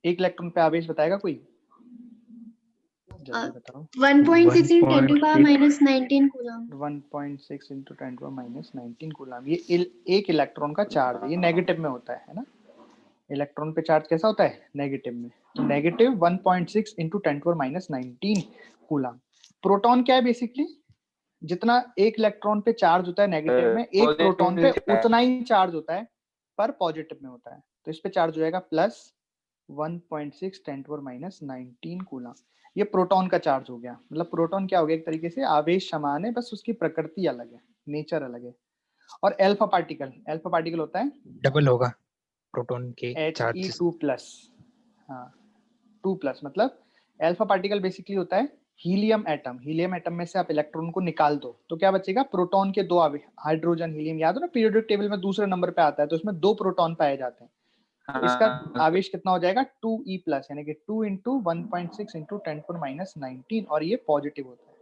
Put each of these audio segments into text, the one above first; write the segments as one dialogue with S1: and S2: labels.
S1: एक इलेक्ट्रॉन पे आवेश बताएगा कोई? जल्दी बताओ।
S2: 1.6 × 10⁻19 कूलम।
S1: 1.6 × 10⁻19 कूलम। ये एक इलेक्ट्रॉन का चार्ज है, ये नेगेटिव में होता है ना। इलेक्ट्रॉन पे चार्ज कैसा होता है? नेगेटिव में। तो नेगेटिव 1.6 × 10⁻19 कूलम। प्रोटॉन क्या है बेसिकली? जितना एक इलेक्ट्रॉन पे चार्ज होता है नेगेटिव में, एक प्रोटॉन पे उतना ही चार्ज होता है पर पॉजिटिव में होता है। तो इस पे चार्ज हो जाएगा प्लस 1.6 × 10⁻19 कूलम। ये प्रोटॉन का चार्ज हो गया। मतलब प्रोटॉन क्या हो गया? एक तरीके से आवेश समान है, बस उसकी प्रकृति अलग है, नेचर अलग है। और अल्फा पार्टिकल होता है
S3: डबल होगा प्रोटॉन के चार्जेस।
S1: He2+। हाँ 2+, मतलब अल्फा पार्टिकल बेसिकली होता है हीलियम एटम। हीलियम एटम में से आप इलेक्ट्रॉन को निकाल दो तो क्या बचेगा? प्रोटॉन के दो आवेश, हाइड्रोजन हीलियम। याद हो ना, पीरियोडिक टेबल में दूसरे नंबर पे आता है, तो उसमें 2 प्रोटॉन पाए जाते हैं। तो इसका आवेश कितना हो जाएगा? 2E+, यानी कि 2 × 1.6 × 10⁻19, और ये पॉजिटिव होता है।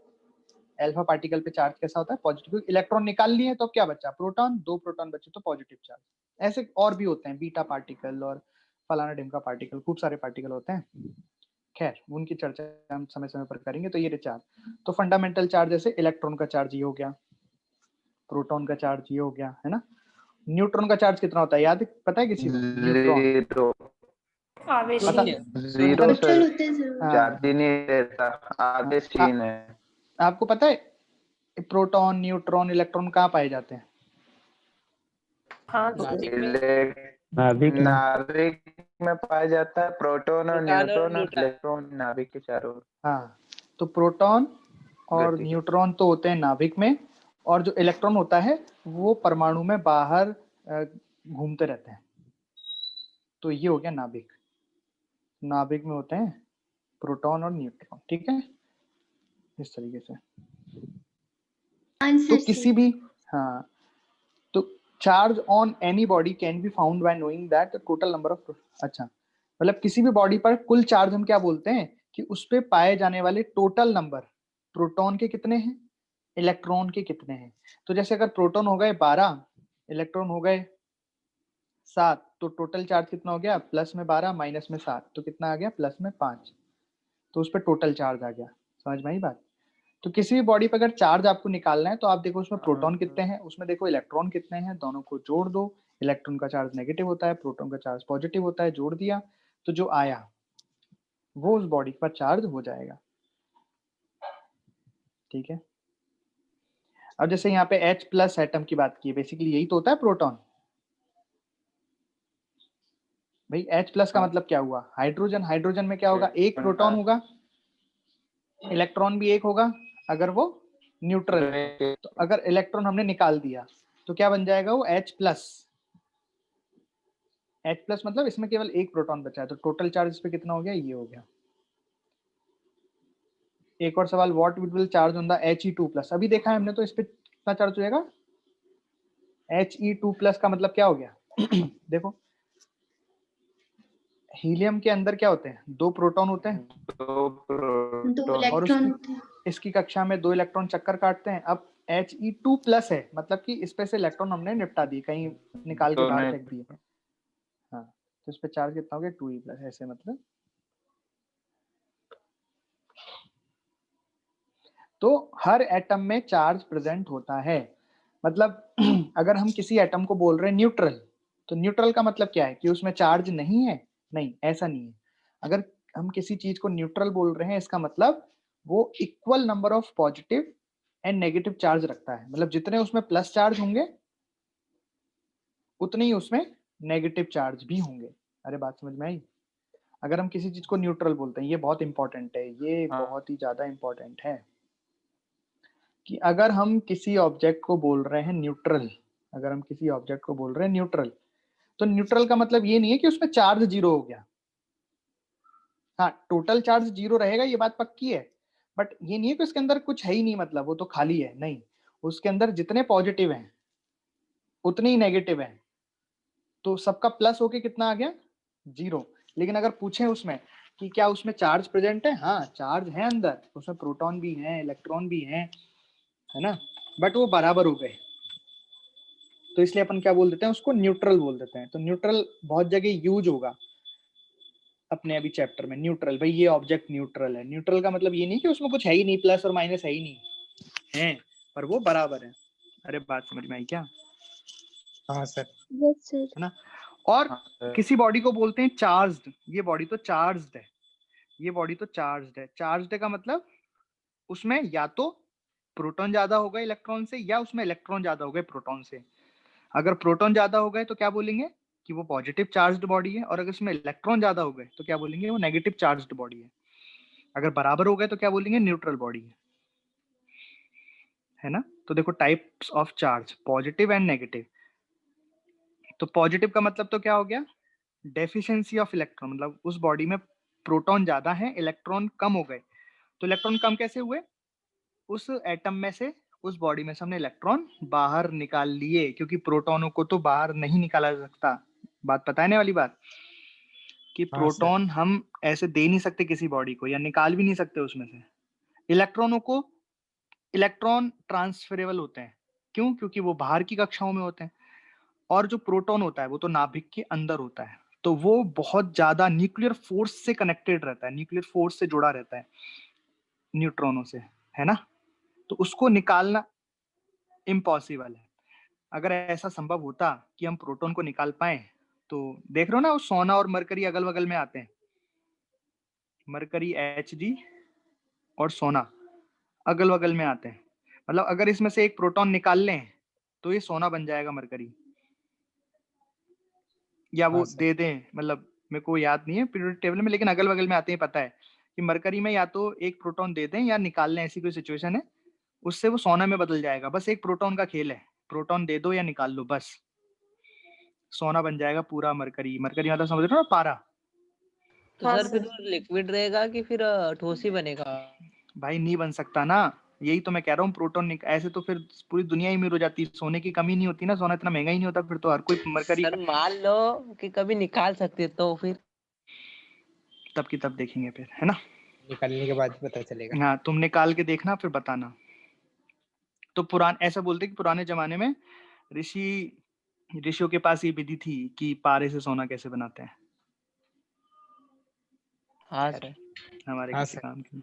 S1: अल्फा पार्टिकल पे चार्ज कैसा होता है? पॉजिटिव। इलेक्ट्रॉन निकाल लिए तो क्या बचा? प्रोटॉन। 2 प्रोटॉन बचे तो पॉजिटिव चार्ज। ऐसे और भी होते हैं, बीटा पार्टिकल और फलाना ढिमका पार्टिकल, खूब सारे पार्टिकल होते हैं। खैर उनकी चर्चा हम समय समय पर करेंगे। तो ये चार्ज, तो फंडामेंटल चार्ज जैसे इलेक्ट्रॉन का चार्ज ये हो गया, प्रोटॉन का चार्ज ये हो गया, है ना। न्यूट्रॉन का चार्ज कितना होता है? याद पता है किसी को? न्यूट्रॉन
S4: आवेश
S1: पता?
S2: न्यूट्रल होते हैं जरूर।
S5: चार्ज ही नहीं रहता, आवेशहीन है।
S1: आपको पता है प्रोटॉन, न्यूट्रॉन, इलेक्ट्रॉन कहाँ पाए जाते हैं?
S4: हाँ
S5: नाभिक में पाया जाता है। प्रोटॉन और न्यूट्रॉन और इलेक्ट्रॉन नाभिक के चारों ओर।
S1: हाँ, तो प्रोटॉन और न्यूट्रॉन तो होते हैं नाभिक में, और जो इलेक्ट्रॉन होता है वो परमाणु में बाहर घूमते रहते हैं। तो ये हो गया नाभिक। नाभिक में होते हैं प्रोटॉन और न्यूट्रॉन, ठीक है, इस तरीके से। तो किसी भी, हाँ, तो charge on any body can be found by knowing that the total number of, अच्छा, मतलब किसी भी बॉडी पर कुल चार्ज हम क्या बोलते हैं कि उस पे पाए जाने वाले टोटल नंबर, प्रोटॉन के कितने हैं, इलेक्ट्रॉन के कितने हैं। तो जैसे अगर प्रोटॉन हो गए 12, इलेक्ट्रॉन हो गए 7, तो टोटल चार्ज कितना हो गया? प्लस में 12 माइनस में 7, तो कितना आ गया? प्लस में 5। तो उस पर टोटल चार्ज आ गया। समझ में आई बात? तो किसी भी बॉडी पर अगर चार्ज आपको निकालना है तो आप देखो उसमें प्रोटॉन कितने हैं, उसमें देखो इलेक्ट्रॉन कितने हैं, दोनों को जोड़ दो। इलेक्ट्रॉन का चार्ज नेगेटिव होता है, प्रोटॉन का चार्ज पॉजिटिव होता है, जोड़ दिया तो जो आया वो उस बॉडी पर चार्ज हो जाएगा। ठीक है, अब जैसे यहाँ पे H+ एटम की बात की, बेसिकली यही तो होता है प्रोटॉन। भाई H+ का मतलब क्या हुआ? हाइड्रोजन। हाइड्रोजन में क्या होगा? एक प्रोटॉन होगा, इलेक्ट्रॉन भी एक होगा अगर वो न्यूट्रल है। तो अगर इलेक्ट्रॉन हमने निकाल दिया तो क्या बन जाएगा? वो H+। H+ मतलब इसमें केवल एक प्रोटॉन बचा है, तो टोटल चार्ज इस पे कितना हो गया? ये हो गया। एक और सवाल, what will charge on the He2+? अभी देखा है हमने, तो इस पे कितना चार्ज हो जाएगा? He2+ का मतलब क्या हो गया? देखो हीलियम के अंदर क्या होते हैं? 2 प्रोटॉन होते हैं,
S2: 2 इलेक्ट्रॉन होते हैं।
S1: इसकी कक्षा में 2 इलेक्ट्रॉन चक्कर काटते हैं। अब He2+ है, मतलब कि इस पे से इलेक्ट्रॉन हमने निपटा दिए, कहीं निकाल के बाहर फेंक दिए। हाँ, तो इस पे चार्ज कितना हो गया? 2E+। ऐसे मतलब, तो हर एटम में चार्ज प्रेजेंट होता है। मतलब अगर हम किसी एटम को बोल रहे हैं न्यूट्रल, तो न्यूट्रल का मतलब क्या है? कि उसमें चार्ज नहीं है? नहीं, ऐसा नहीं है। अगर हम किसी चीज को न्यूट्रल बोल रहे हैं, इसका मतलब वो equal number of positive and negative charge रखता है। मतलब जितने उसमें प्लस चार्ज होंगे उतने ही उसमें नेगेटिव चार्ज भी होंगे। अरे बात समझ में आई? अगर हम किसी चीज को न्यूट्रल बोलते हैं, ये बहुत इंपॉर्टेंट है, ये बहुत ही ज्यादा इंपॉर्टेंट है कि अगर हम किसी ऑब्जेक्ट को बोल रहे हैं न्यूट्रल, अगर हम किसी ऑब्जेक्ट को बोल रहे हैं न्यूट्रल, तो न्यूट्रल का मतलब ये नहीं है कि उसमें चार्ज 0 हो गया। हाँ, टोटल चार्ज 0 रहेगा, ये बात पक्की है, बट ये नहीं है कि उसके अंदर कुछ है ही नहीं, मतलब वो तो खाली है। नहीं, उसके अंदर जितने पॉजिटिव हैं उतने ही नेगेटिव हैं, तो सबका प्लस होके कितना आ गया? 0। लेकिन अगर पूछें उसमें कि क्या उसमें चार्ज प्रेजेंट है? हाँ, चार्ज है अंदर, उसमें प्रोटॉन भी है, इलेक्ट्रॉन भी है ना, बट वो बराबर हो गए, तो इसलिए अपन क्या बोल देते हैं? उसको न्यूट्रल बोल देते हैं। तो न्यूट्रल बहुत जगह यूज होगा, अपने अभी चैप्टर में, न्यूट्रल। भाई ये ऑब्जेक्ट न्यूट्रल है। न्यूट्रल का मतलब ये नहीं कि उसमें कुछ है ही नहीं, प्लस और माइनस है ही नहीं, है पर वो बराबर है। अरे बात समझ में आई क्या?
S3: हाँ सर।
S2: Yes sir.
S1: है ना। और किसी बॉडी को बोलते हैं चार्ज्ड। ये बॉडी तो चार्ज्ड है, ये बॉडी तो चार्ज्ड है। चार्ज्ड का मतलब उसमें या तो प्रोटॉन ज्यादा होगा इलेक्ट्रॉन से, या उसमें इलेक्ट्रॉन ज्यादा हो गए प्रोटॉन से। अगर प्रोटॉन ज्यादा हो गए तो क्या बोलेंगे कि वो पॉजिटिव चार्ज्ड बॉडी है, और अगर उसमें इलेक्ट्रॉन ज्यादा हो गए तो क्या बोलेंगे, वो नेगेटिव चार्ज्ड बॉडी है। अगर बराबर हो गए तो क्या बोलेंगे, न्यूट्रल बॉडी है ना। तो देखो types of charge, positive and negative. तो पॉजिटिव का मतलब तो क्या हो गया, डेफिशिएंसी ऑफ इलेक्ट्रॉन, मतलब उस बॉडी में प्रोटॉन ज्यादा है, इलेक्ट्रॉन कम हो गए। तो इलेक्ट्रॉन कम कैसे हुए, उस एटम में से, उस बॉडी में से हमने इलेक्ट्रॉन बाहर निकाल लिए, क्योंकि प्रोटॉनों को तो बाहर नहीं निकाला जा सकता। बात बताने वाली बात कि
S3: हाँ,
S1: प्रोटॉन हम ऐसे दे नहीं सकते किसी बॉडी को, या निकाल भी नहीं सकते उसमें से। इलेक्ट्रॉनों को, इलेक्ट्रॉन ट्रांसफरेबल होते हैं, क्यों, क्योंकि वो बाहर की कक्षाओं में होते हैं। और जो प्रोटॉन होता है वो तो नाभिक के अंदर होता है, तो वो बहुत ज्यादा न्यूक्लियर फोर्स से कनेक्टेड रहता है, न्यूक्लियर फोर्स से जुड़ा रहता है न्यूट्रॉनों से, है ना। तो उसको निकालना इम्पॉसिबल है। अगर ऐसा संभव होता कि हम प्रोटॉन को निकाल पाए, तो देख रहे हो ना, वो सोना और मरकरी अगल बगल में आते हैं, मरकरी Hg और सोना अगल बगल में आते हैं। मतलब अगर इसमें से एक प्रोटॉन निकाल लें तो ये सोना बन जाएगा मरकरी, या वो
S3: हाँ सर।
S1: दे दें, मतलब मेरे को याद नहीं है पीरियोडिक टेबल में, लेकिन अगल बगल में आते हैं, पता है कि मरकरी में या तो एक प्रोटॉन दे दें या निकाल लें, ऐसी कोई सिचुएशन है, उससे वो सोना में बदल जाएगा। बस एक प्रोटॉन का खेल है, प्रोटॉन दे दो या निकाल लो, बस सोना बन जाएगा पूरा मरकरी। मरकरी मतलब समझ रहे हो ना, पारा।
S6: तो
S4: हाँ
S6: सर फिर
S4: सर।
S6: वो लिक्विड रहेगा कि फिर ठोस ही बनेगा?
S1: भाई नहीं बन सकता ना, यही तो मैं कह रहा हूँ। प्रोटॉन ऐसे तो फिर पूरी दुनिया ही अमीर हो जाती, सोने की कमी नहीं होती ना, सोना इतना महंगा ही नहीं होता फिर तो हर कोई मरकरी
S6: सर मान लो कि कभी निकाल सकते तो फिर?
S1: तब की तब देखेंगे फिर, है ना।
S3: निकालने के बाद ही पता चलेगा।
S1: हाँ तुम निकाल के देखना फिर बताना। तो ऐसा बोलते कि पुराने जमाने में ऋषियों के पास ये विधि थी कि पारे से सोना कैसे बनाते हैं।
S6: हाँ
S1: खैर,
S6: सर।
S1: हमारे
S3: हाँ
S1: किसी
S3: सर।
S1: काम की नहीं।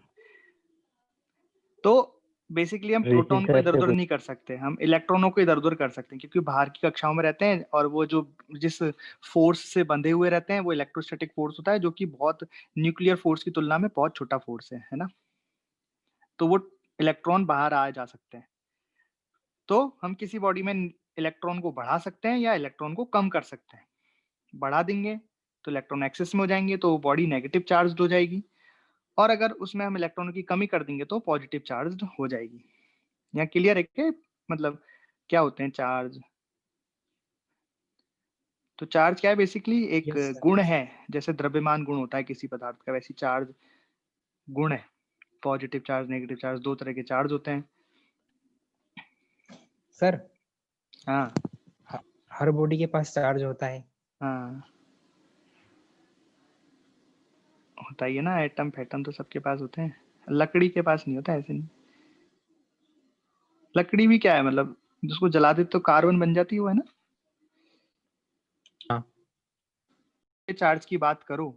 S1: तो बेसिकली हम प्रोटॉन को इधर उधर नहीं कर सकते, हम इलेक्ट्रॉनों को इधर उधर कर सकते हैं, क्योंकि बाहर की कक्षाओं में रहते हैं, और वो जो जिस फोर्स से बंधे हुए रहते हैं वो इलेक्ट्रोस्टैटिक फोर्स होता है, जो कि बहुत न्यूक्लियर फोर्स की तुलना में बहुत छोटा फोर्स है ना। तो वो इलेक्ट्रॉन बाहर आ जा सकते हैं। तो हम किसी बॉडी में इलेक्ट्रॉन को बढ़ा सकते हैं या इलेक्ट्रॉन को कम कर सकते हैं। बढ़ा देंगे तो इलेक्ट्रॉन एक्सेस में हो जाएंगे, तो बॉडी नेगेटिव चार्ज हो जाएगी, और अगर उसमें हम इलेक्ट्रॉन की कमी कर देंगे तो पॉजिटिव चार्ज हो जाएगी। यहाँ क्लियर है क्या, मतलब क्या होते हैं चार्ज। तो चार्ज क्या है, बेसिकली एक
S3: यस सर।
S1: गुण है, जैसे द्रव्यमान गुण होता है किसी पदार्थ का, वैसी चार्ज गुण है। पॉजिटिव चार्ज, नेगेटिव चार्ज, दो तरह के चार्ज होते हैं।
S3: सर
S1: हाँ
S3: हर बॉडी के पास चार्ज होता है?
S1: हाँ होता ही है ना, एटम फैटम तो सबके पास होते हैं, लकड़ी के पास नहीं होता, ऐसे नहीं। लकड़ी भी क्या है, मतलब जिसको जला दे तो कार्बन बन जाती है, वो है ना।
S3: हाँ।
S1: चार्ज की बात करो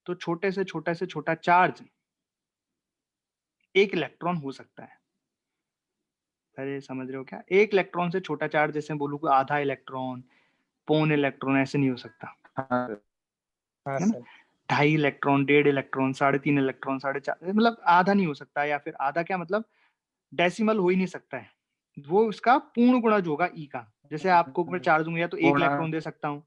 S1: तो छोटे से छोटा चार्ज एक इलेक्ट्रॉन हो सकता है। अरे समझ रहे हो क्या, एक इलेक्ट्रॉन से छोटा चार्ज, जैसे बोलूँ कि आधा इलेक्ट्रॉन, पौन इलेक्ट्रॉन, ऐसे नहीं हो सकता,
S3: हाँ
S1: है ना।
S3: सर।
S1: 2.5 इलेक्ट्रॉन, 1.5 इलेक्ट्रॉन, 3.5 इलेक्ट्रॉन, 4.5, मतलब आधा नहीं हो सकता, या फिर आधा क्या मतलब डेसिमल हो ही नहीं सकता है। वो उसका पूर्ण गुणज होगा ई का। जैसे आपको मैं चार्ज दूंगा, या तो 1 इलेक्ट्रॉन दे सकता हूँ,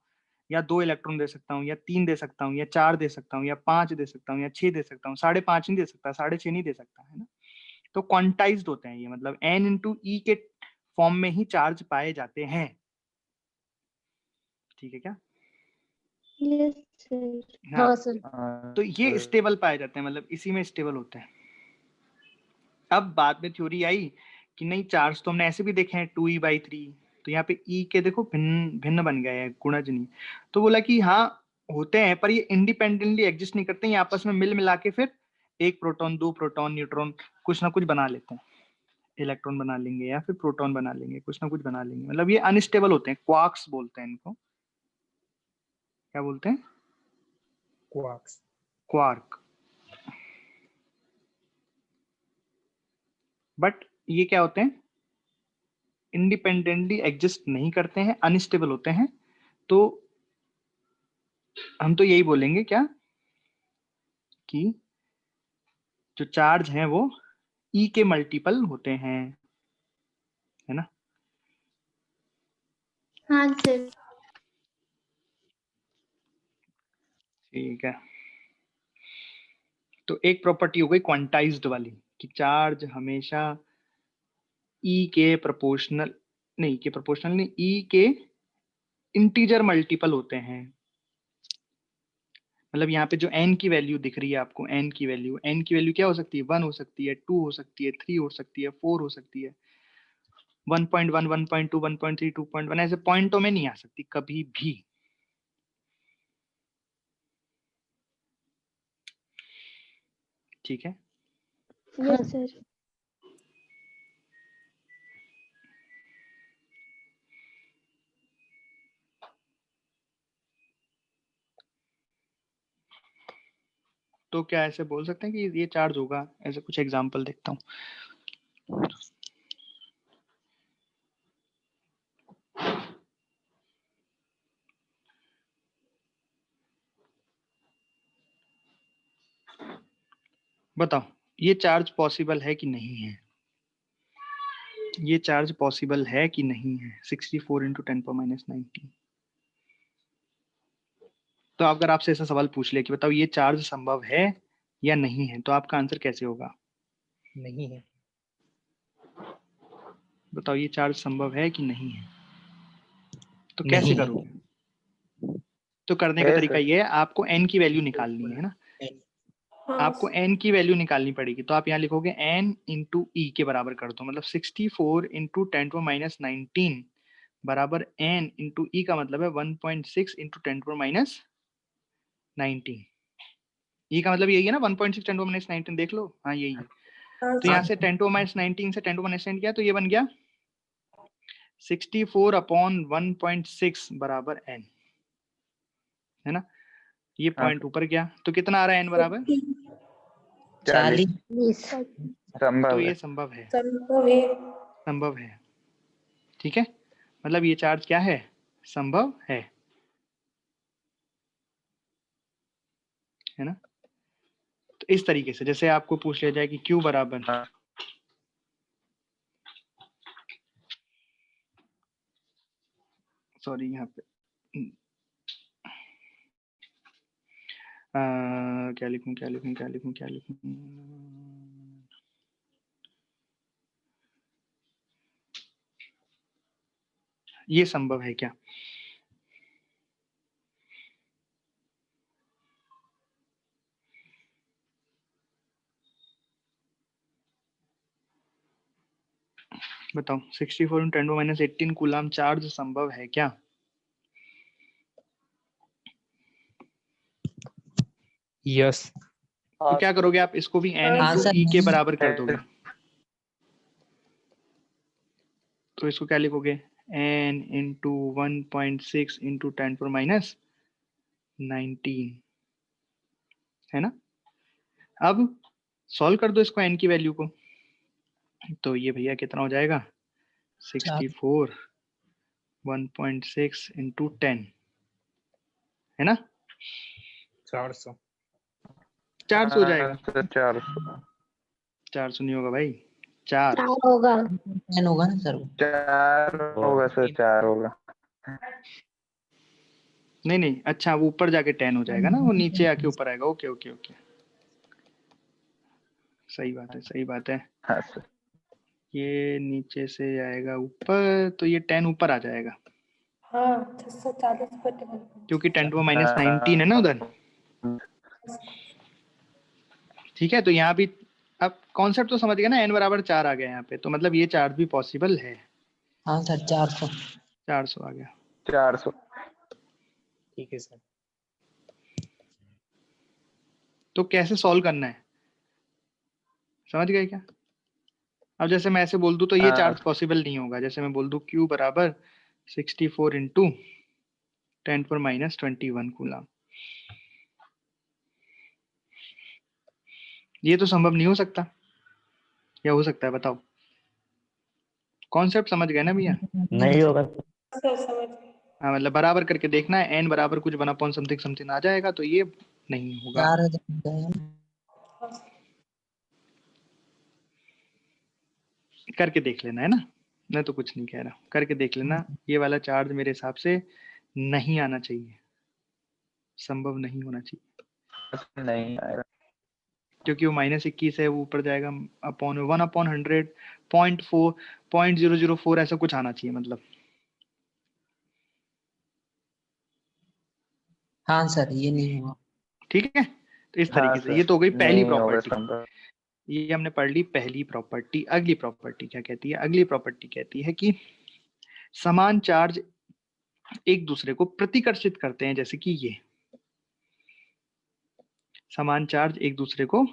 S1: या 2 इलेक्ट्रॉन दे सकता हूँ, या 3 दे सकता हूँ, या 4 दे सकता हूँ, या 5 दे सकता हूँ, या 6 दे सकता हूँ, 5.5 नहीं दे सकता, 6.5 नहीं दे सकता, है ना। तो क्वांटाइज्ड होते हैं ये, मतलब n इंटू ई के फॉर्म में ही चार्ज पाए जाते हैं। ठीक है क्या।
S2: Yes sir.
S1: हाँ
S4: हाँ सर।
S1: तो ये स्टेबल पाए जाते हैं, मतलब इसी में स्टेबल होते हैं। अब बाद में थ्योरी आई कि नहीं, चार्ज तो हमने ऐसे भी देखे हैं 2e/3, तो यहाँ पे ई के देखो भिन्न भिन्न बन गए हैं, गुणज नहीं। तो बोला कि हाँ होते हैं, पर ये इंडिपेंडेंटली एग्जिस्ट नहीं करते, ये आपस में मिल मिला के फिर एक प्रोटॉन, 2 प्रोटॉन, न्यूट्रॉन कुछ ना कुछ बना लेते हैं, इलेक्ट्रॉन बना लेंगे या फिर प्रोटॉन बना लेंगे, कुछ ना कुछ बना लेंगे। मतलब ये अनस्टेबल होते हैं, क्वार्क्स बोलते हैं इनको। क्या बोलते हैं,
S3: क्वार्क्स।
S1: क्वार्क। बट ये क्या होते हैं, इंडिपेंडेंटली एग्जिस्ट नहीं करते हैं, अनस्टेबल होते हैं। तो हम तो यही बोलेंगे क्या कि जो चार्ज हैं वो ई के मल्टीपल होते हैं, है ना।
S2: हाँ सर।
S1: ठीक है, तो एक प्रॉपर्टी हो गई क्वांटाइज्ड वाली कि चार्ज हमेशा ई के प्रोपोर्शनल नहीं, ई के इंटीजर मल्टीपल होते हैं। मतलब यहाँ पे जो n की वैल्यू दिख रही है आपको, n की वैल्यू क्या हो सकती है, 1 हो सकती है, 2 हो सकती है, 3 हो सकती है, 4 हो सकती है, 1.1, 1.2, 1.3, 2.1, ऐसे पॉइंटों में नहीं आ सकती कभी भी। ठीक है,
S2: यस सर।
S1: तो क्या ऐसे बोल सकते हैं कि ये चार्ज होगा, ऐसे कुछ एग्जांपल देखता हूँ। बताओ ये चार्ज पॉसिबल है कि नहीं है, ये चार्ज पॉसिबल है कि नहीं है। 64 इंटू 10⁻19। तो अगर आपसे ऐसा सवाल पूछ ले कि बताओ ये चार्ज संभव है या नहीं है, तो आपका आंसर कैसे होगा।
S3: नहीं है।
S1: बताओ ये चार्ज संभव है कि नहीं है, तो कैसे
S3: नहीं है।
S1: करोगे। तो करने का
S5: है
S1: तरीका
S5: सर।
S1: ये है, आपको n की वैल्यू निकालनी है ना,
S4: हाँ
S1: आपको n की वैल्यू निकालनी पड़ेगी। तो आप यहाँ लिखोगे n इंटू ई के बराबर कर दो, मतलब 64 इंटू 10⁻19 बराबर n इंटू ई का मतलब है 1.6 इंटू 10⁻19। ई का मतलब यही है ना, 1.6 10⁻19 देख लो, हाँ यही है।
S4: हाँ
S1: तो यहाँ से 10⁻19 से 10⁻19 किया तो ये बन गया 64/1.6 बराबर n, है ना। ये
S5: हाँ,
S1: पॉइंट ऊपर गया तो कितना आ रहा है n बराबर
S5: 40
S3: 40।
S1: तो
S5: संभव
S1: ये
S5: है।
S1: संभव है,
S4: संभव है।
S1: संभव है। ठीक है, मतलब ये चार्ज क्या है, संभव है ना। तो इस तरीके से जैसे आपको पूछ लिया जाए कि Q बराबर
S5: हाँ।
S1: सॉरी यहाँ पे क्या लिखूं क्या लिखूं क्या लिखूं क्या लिखूं, ये संभव है क्या। बताओ 64 × 10⁻18 कूलाम चार्ज संभव है क्या।
S3: यस।
S1: तो क्या करोगे आप, इसको भी n
S4: हाँ,
S1: इंटू
S6: आंसर
S1: ई के
S6: नहीं।
S1: बराबर कर दोगे। तो इसको क्या लिखोगे, n इंटू 1.6 इंटू 10⁻19, है ना। अब सॉल्व कर दो इसको n की वैल्यू को, तो ये भैया कितना हो जाएगा 64 1.6 इंटू 10, है ना,
S3: 400।
S1: 400 हो जाएगा।
S5: सर 400।
S1: 400 नहीं होगा भाई, 4
S2: होगा।
S6: 10 होगा ना सर।
S5: 4 होगा सर, 4 होगा।
S1: नहीं नहीं, अच्छा वो ऊपर जाके 10 हो जाएगा ना, वो नीचे आके ऊपर आएगा। ओके ओके ओके, सही बात है सही बात है।
S5: हाँ सर।
S1: ये नीचे से आएगा ऊपर, तो ये 10 ऊपर आ जाएगा
S4: हाँ 640
S1: क्योंकि 10⁻19 है ना उधर। ठीक है, तो यहाँ भी अब कॉन्सेप्ट तो समझ गए ना, n बराबर 4 आ गया यहाँ पे, तो मतलब ये चार्ज भी पॉसिबल है।
S6: हाँ सर 400।
S1: 400 आ गया।
S5: 400।
S3: ठीक है सर।
S1: तो कैसे सॉल्व करना है, समझ गए क्या। अब जैसे मैं ऐसे बोल दूं तो ये
S5: हाँ।
S1: चार्ज पॉसिबल नहीं होगा। जैसे मैं बोल दूं Q बराबर 64 इंटू 10⁻21 कूलम, ये तो संभव नहीं हो सकता, या हो सकता है? बताओ, कॉन्सेप्ट समझ गए ना भैया?
S7: नहीं होगा।
S4: सर समझ गए।
S1: हाँ, मतलब बराबर करके देखना है, n बराबर कुछ 1 अपॉन समथिंग समथिंग आ जाएगा, तो ये नहीं होगा।
S6: 4000
S4: हाँ सर।
S1: करके देख लेना है ना, मैं तो कुछ नहीं कह रहा, करके देख लेना। ये वाला चार्ज मेरे हिसाब से नहीं आना चाहिए, संभव नहीं होना चाहिए,
S5: नहीं आएगा।
S1: क्योंकि वो -21 है, वो ऊपर जाएगा अपॉन 1/100, 0.4, 0.004 ऐसा कुछ आना चाहिए मतलब।
S6: हाँ सर, ये नहीं हुआ।
S1: ठीक है, तो इस
S5: हाँ
S1: तरीके से
S5: सर,
S1: ये तो हो गई पहली
S5: नहीं होगा
S1: प्रॉपर्टी।
S5: संभव।
S1: ये हमने पढ़ ली पहली प्रॉपर्टी। अगली प्रॉपर्टी क्या कहती है? अगली प्रॉपर्टी कहती है कि समान चार्ज एक दूसरे को प्रतिकर्षित करते हैं, जैसे कि ये समान चार्ज एक दूसरे को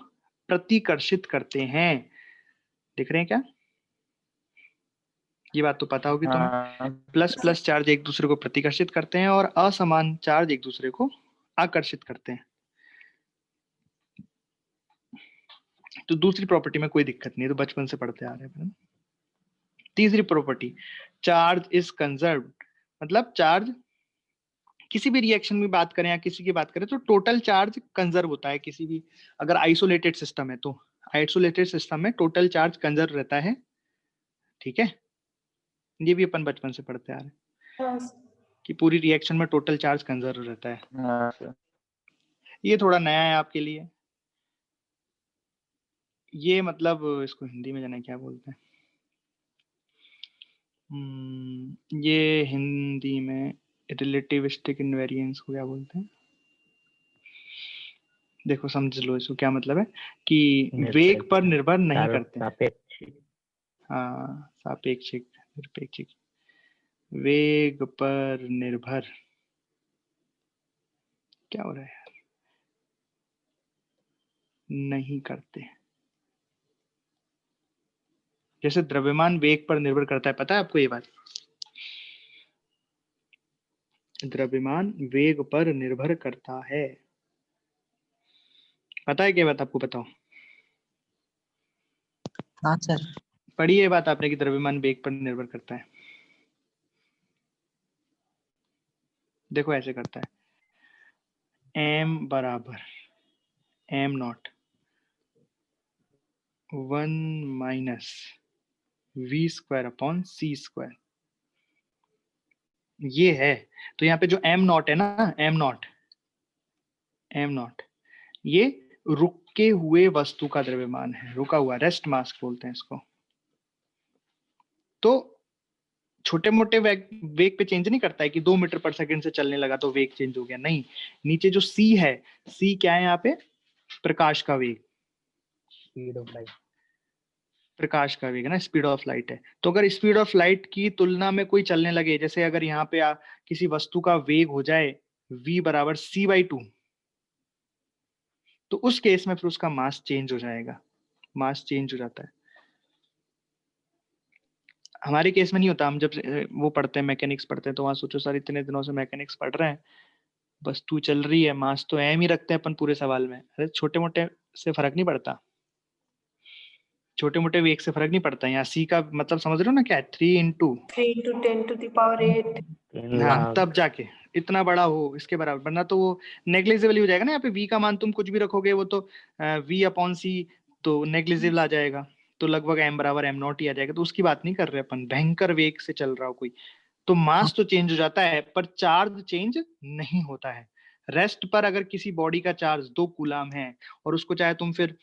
S1: प्रतिकर्षित करते हैं, दिख रहे हैं क्या? ये बात तो पता होगी तुम्हें।
S5: हाँ
S1: प्लस प्लस चार्ज एक दूसरे को प्रतिकर्षित करते हैं और असमान चार्ज एक दूसरे को आकर्षित करते हैं। तो दूसरी प्रॉपर्टी में कोई दिक्कत नहीं है, तो बचपन से पढ़ते आ रहे हैं। तीसरी प्रॉपर्टी, चार्ज इज कंजर्व्ड, मतलब चार्ज किसी भी रिएक्शन में बात करें या किसी की बात करें तो टोटल चार्ज कंजर्व होता है। किसी भी अगर आइसोलेटेड सिस्टम है तो आइसोलेटेड सिस्टम में टोटल चार्ज कंजर्व रहता है। ठीक है, ये भी अपन बचपन से पढ़ते आ रहे हैं
S4: हाँ सर।
S1: कि पूरी रिएक्शन में टोटल चार्ज कंजर्व रहता है।
S5: हाँ सर।
S1: ये थोड़ा नया है आपके लिए, ये मतलब इसको हिंदी में जाने क्या बोलते हैं, ये हिंदी में रिलेटिविस्टिक इनवेरिएंस को क्या बोलते हैं? देखो समझ लो इसको क्या मतलब है कि वेग पर निर्भर नहीं करते हैं।
S7: सापेक्षिक।
S1: हाँ, सापेक्षिक निरपेक्षिक, वेग पर निर्भर क्या हो रहा है यार, नहीं करते। जैसे द्रव्यमान वेग पर निर्भर करता है, पता है आपको ये बात? द्रव्यमान वेग पर निर्भर करता है, पता है क्या बात? आपको बताओ,
S6: हाँ सर।
S1: पढ़ी है बात आपने कि द्रव्यमान वेग पर निर्भर करता है? देखो ऐसे करता है, m बराबर m0 1 - v² अपॉन c², ये है। तो यहाँ पे जो m0 है ना, m0 ये रुके हुए वस्तु का द्रव्यमान है, रुका हुआ, रेस्ट मास बोलते हैं इसको। तो छोटे मोटे वेग पे चेंज नहीं करता है कि 2 मीटर पर सेकंड से चलने लगा तो वेग चेंज हो गया, नहीं। नीचे जो c है, c क्या है यहाँ पे? प्रकाश का वेग,
S3: स्पीड ऑफ लाइट।
S1: प्रकाश का वेग है ना, स्पीड ऑफ लाइट है। तो अगर स्पीड ऑफ लाइट की तुलना में कोई चलने लगे, जैसे अगर यहाँ पे किसी वस्तु का वेग हो जाए v बराबर c/2, तो उस केस में फिर उसका मास चेंज हो जाएगा, मास चेंज हो जाता है। हमारे केस में नहीं होता, हम जब वो पढ़ते हैं, मैकेनिक्स पढ़ते हैं, तो वहां सोचो सर इतने दिनों से मैकेनिक्स पढ़ रहे हैं, वस्तु चल रही है, मास तो एम ही रखते हैं अपन पूरे सवाल में। अरे छोटे मोटे से फर्क नहीं पड़ता, छोटे मोटे वेग से फर्क नहीं पड़ता। यहाँ सी का मतलब समझ रहे हो ना क्या है? 3 ×
S4: 3 × 10⁸
S1: हाँ, तब जाके इतना बड़ा हो इसके बराबर, वरना तो वो नेग्लिजिबल हो जाएगा ना। यहाँ पे v का मान तुम कुछ भी रखोगे, वो तो v/c तो नेग्लिजिबल आ जाएगा, तो लगभग m बराबर m0 ही आ जाएगा। तो उसकी बात नहीं कर रहे अपन, भयंकर वेग से चल रहा हो कोई, तो मास तो चेंज हो जाता है पर चार्ज चेंज नहीं होता है। रेस्ट पर अगर किसी बॉडी का चार्ज 2 कूलाम है और उसको चाहे तुम फिर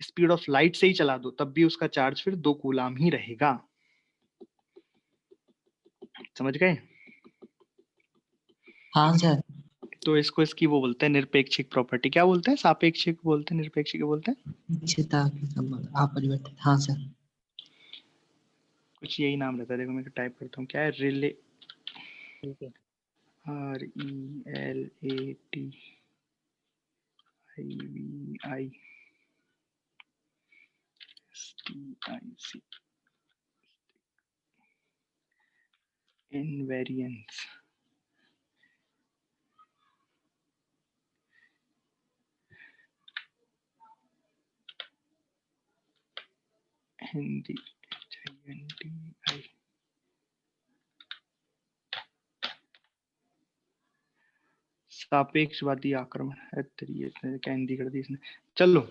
S1: स्पीड ऑफ लाइट से ही चला दो, तब भी उसका चार्ज फिर 2 कूलाम ही रहेगा। समझ गए?
S6: हाँ सर।
S1: तो इसकी वो बोलते हैं निरपेक्षिक प्रॉपर्टी। क्या बोलते हैं? सापेक्षिक बोलते हैं, निरपेक्षिक बोलते हैं,
S6: निश्चितता के संबंध अपरिवर्तित। हाँ सर।
S1: कुछ यही नाम रहता है। देखो मैं टाइप करता हूँ, क्या है? रिले,
S3: ठीक है।
S1: RELATIVISTIC invariance. हिंदी HINDI सापेक्षवादी आक्रमण, क्या हिंदी कर दी इसने। चलो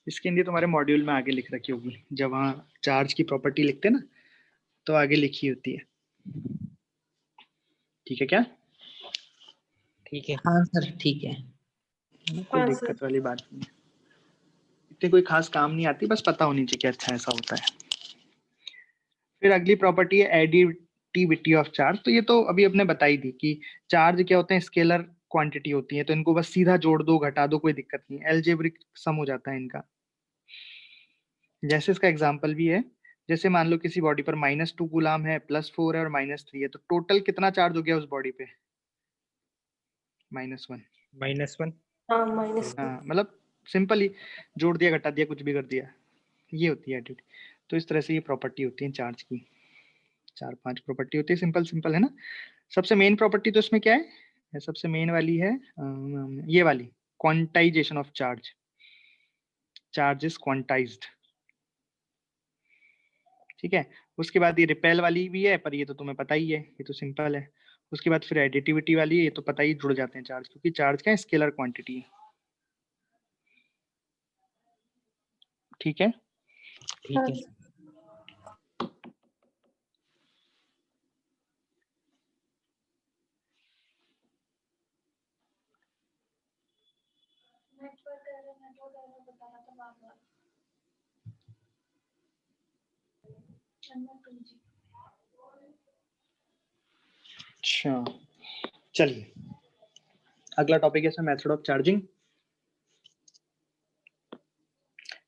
S1: इसकी हिंदी तुम्हारे मॉड्यूल में आगे लिख रखी होगी, जब वहाँ चार्ज की प्रॉपर्टी लिखते हैं ना तो आगे लिखी होती है। ठीक है क्या?
S3: ठीक है।
S6: हाँ सर ठीक है।
S1: कोई
S4: हाँ,
S1: दिक्कत
S4: सर।
S1: वाली बात नहीं है, इतनी कोई खास काम नहीं आती, बस पता होनी चाहिए कि अच्छा ऐसा होता है। फिर अगली प्रॉपर्टी है एडिटिविटी ऑफ चार्ज। तो ये तो अभी अपने बताई थी कि चार्ज क्या होते हैं, स्केलर क्वांटिटी होती है, तो इनको बस सीधा जोड़ दो घटा दो, कोई दिक्कत नहीं, एलजेब्रिक सम हो जाता है इनका। जैसे इसका एग्जांपल भी है, जैसे मान लो किसी बॉडी पर -2 कूलाम है, +4 है और -3 है, तो टोटल कितना चार्ज हो गया उस बॉडी पे? -1।
S3: -1।
S4: हाँ, माइनस
S1: हाँ मतलब सिंपल ही जोड़ दिया घटा दिया कुछ भी कर दिया, ये होती है एडिटिविटी। तो इस तरह से ये प्रॉपर्टी होती है चार्ज की, 4-5 प्रॉपर्टी होती है, सिंपल सिंपल है ना। सबसे मेन प्रॉपर्टी तो इसमें क्या है, सबसे मेन वाली है ये वाली, quantization of charge, charge is quantized. ठीक है, उसके बाद ये रिपेल वाली भी है, पर ये तो तुम्हें पता ही है, ये तो सिंपल है। उसके बाद फिर एडिटिविटी वाली है, ये तो पता ही, जुड़ जाते हैं चार्ज, क्योंकि चार्ज क्या है, स्केलर क्वांटिटी है। ठीक है,
S3: ठीक
S2: हाँ
S3: है।
S1: अच्छा चलिए अगला टॉपिक है इसमें मेथड ऑफ चार्जिंग,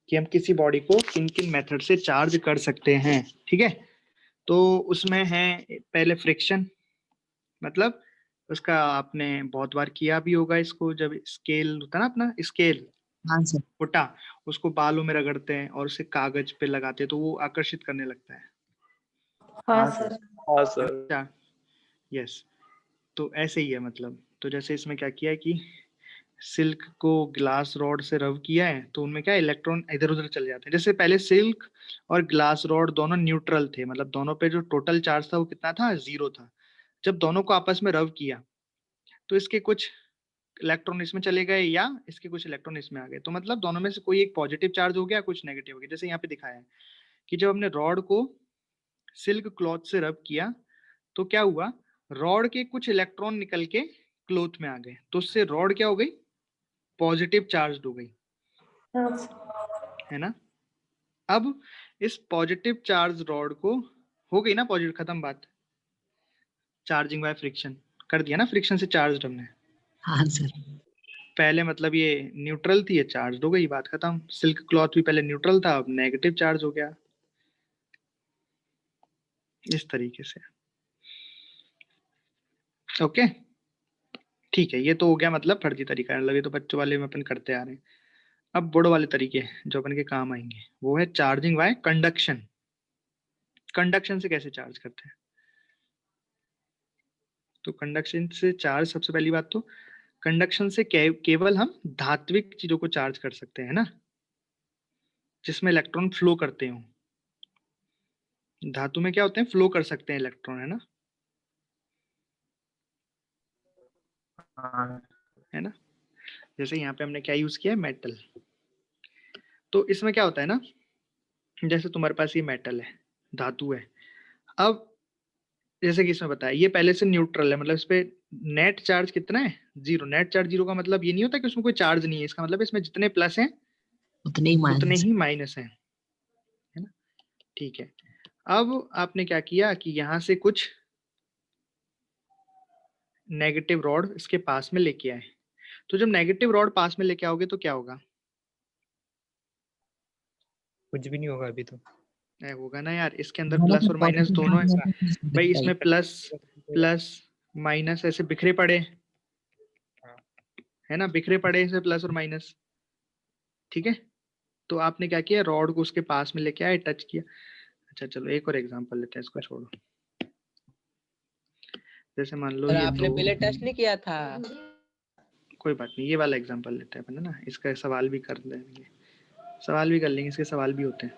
S1: कि हम किसी बॉडी को किन किन मेथड से चार्ज कर सकते हैं। ठीक है, तो उसमें है पहले फ्रिक्शन, मतलब उसका आपने बहुत बार किया भी होगा इसको, जब स्केल होता है ना अपना स्केल
S6: हाँ सर।
S1: उठा, उसको बालों में रगड़ते हैं और उसे कागज पे लगाते हैं तो वो आकर्षित करने लगता है।
S4: हाँ, सर।
S5: हाँ सर।
S1: अच्छा यस, तो ऐसे ही है मतलब। तो जैसे इसमें क्या किया है कि सिल्क को ग्लास रॉड से रब किया है, तो उनमें क्या इलेक्ट्रॉन इधर उधर चले जाते हैं। जैसे पहले सिल्क और ग्लास रॉड दोनों न्यूट्रल थे, मतलब दोनों पे जो टोटल चार्ज था वो कितना था, 0 था। जब दोनों को आपस में रब किया तो इसके कुछ इलेक्ट्रॉन इसमें चले गए या इसके कुछ इलेक्ट्रॉन इसमें आ गए, तो मतलब दोनों में से कोई एक पॉजिटिव चार्ज हो गया, कुछ नेगेटिव हो गया। जैसे यहाँ पे दिखाया है कि जब हमने रॉड को सिल्क क्लॉथ से रब किया तो क्या हुआ, रॉड के कुछ इलेक्ट्रॉन निकल के क्लॉथ में आ गए, तो उससे रॉड क्या हो गई, पॉजिटिव चार्ज हो गई,
S4: हाँ, सर।
S1: है ना। अब इस पॉजिटिव चार्ज रॉड को, हो गई ना पॉजिटिव, खत्म बात, चार्जिंग बाय फ्रिक्शन कर दिया ना, फ्रिक्शन से चार्ज हमने।
S6: हाँ सर।
S1: पहले मतलब ये न्यूट्रल थी, ये चार्ज हो गई, बात खत्म। सिल्क क्लॉथ भी पहले न्यूट्रल था, अब नेगेटिव चार्ज हो गया, इस तरीके से। ओके ठीक है, ये तो हो गया मतलब फर्जी तरीका, मतलब ये तो बच्चों वाले में अपन करते आ रहे हैं। अब बड़ों वाले तरीके जो अपन के काम आएंगे वो है चार्जिंग बाय कंडक्शन। कंडक्शन से कैसे चार्ज करते हैं, तो कंडक्शन से चार्ज, सबसे पहली बात तो कंडक्शन से केवल हम धात्विक चीजों को चार्ज कर सकते हैं ना, जिसमें इलेक्ट्रॉन फ्लो करते हो। धातु में क्या होते हैं, फ्लो कर सकते हैं इलेक्ट्रॉन, है ना,
S5: हाँ
S1: है ना। जैसे यहाँ पे हमने क्या यूज किया है, मेटल। तो इसमें क्या होता है ना, जैसे तुम्हारे पास ये मेटल है, धातु है। अब जैसे कि इसमें बताया ये पहले से न्यूट्रल है, मतलब इस पे नेट चार्ज कितना है, 0। नेट चार्ज 0 का मतलब ये नहीं होता कि उसमें कोई चार्ज नहीं है, इसका मतलब इसमें जितने प्लस हैं
S6: उतने ही
S1: उतने
S6: माइनस।
S1: ही माइनस हैं, है ना। ठीक है, अब आपने क्या किया कि यहाँ से कुछ नेगेटिव रॉड इसके पास में लेके आए, तो जब नेगेटिव रॉड पास में लेके आओगे तो क्या होगा,
S3: कुछ भी नहीं होगा अभी तो।
S1: होगा ना यार, इसके अंदर
S6: मैंने
S1: प्लस
S6: तो
S1: और माइनस
S6: positive
S1: दोनों है
S6: charge negative
S1: भाई,
S6: दिखता है।
S1: इसमें प्लस प्लस माइनस ऐसे बिखरे पड़े, है ना, बिखरे पड़े इसे प्लस और माइनस। ठीक है, तो आपने क्या किया, रॉड को उसके पास में लेके आए, टच किया। अच्छा चलो एक और एग्जांपल लेते हैं, इसको छोड़ो। जैसे मान लो
S7: और
S1: ये
S7: आपने
S1: दो,
S7: पहले टेस्ट नहीं किया था।
S1: कोई बात नहीं, ये वाला एग्जांपल लेते हैं अपन, है ना, इसका सवाल भी कर लेंगे, सवाल भी कर लेंगे, इसके सवाल भी होते हैं।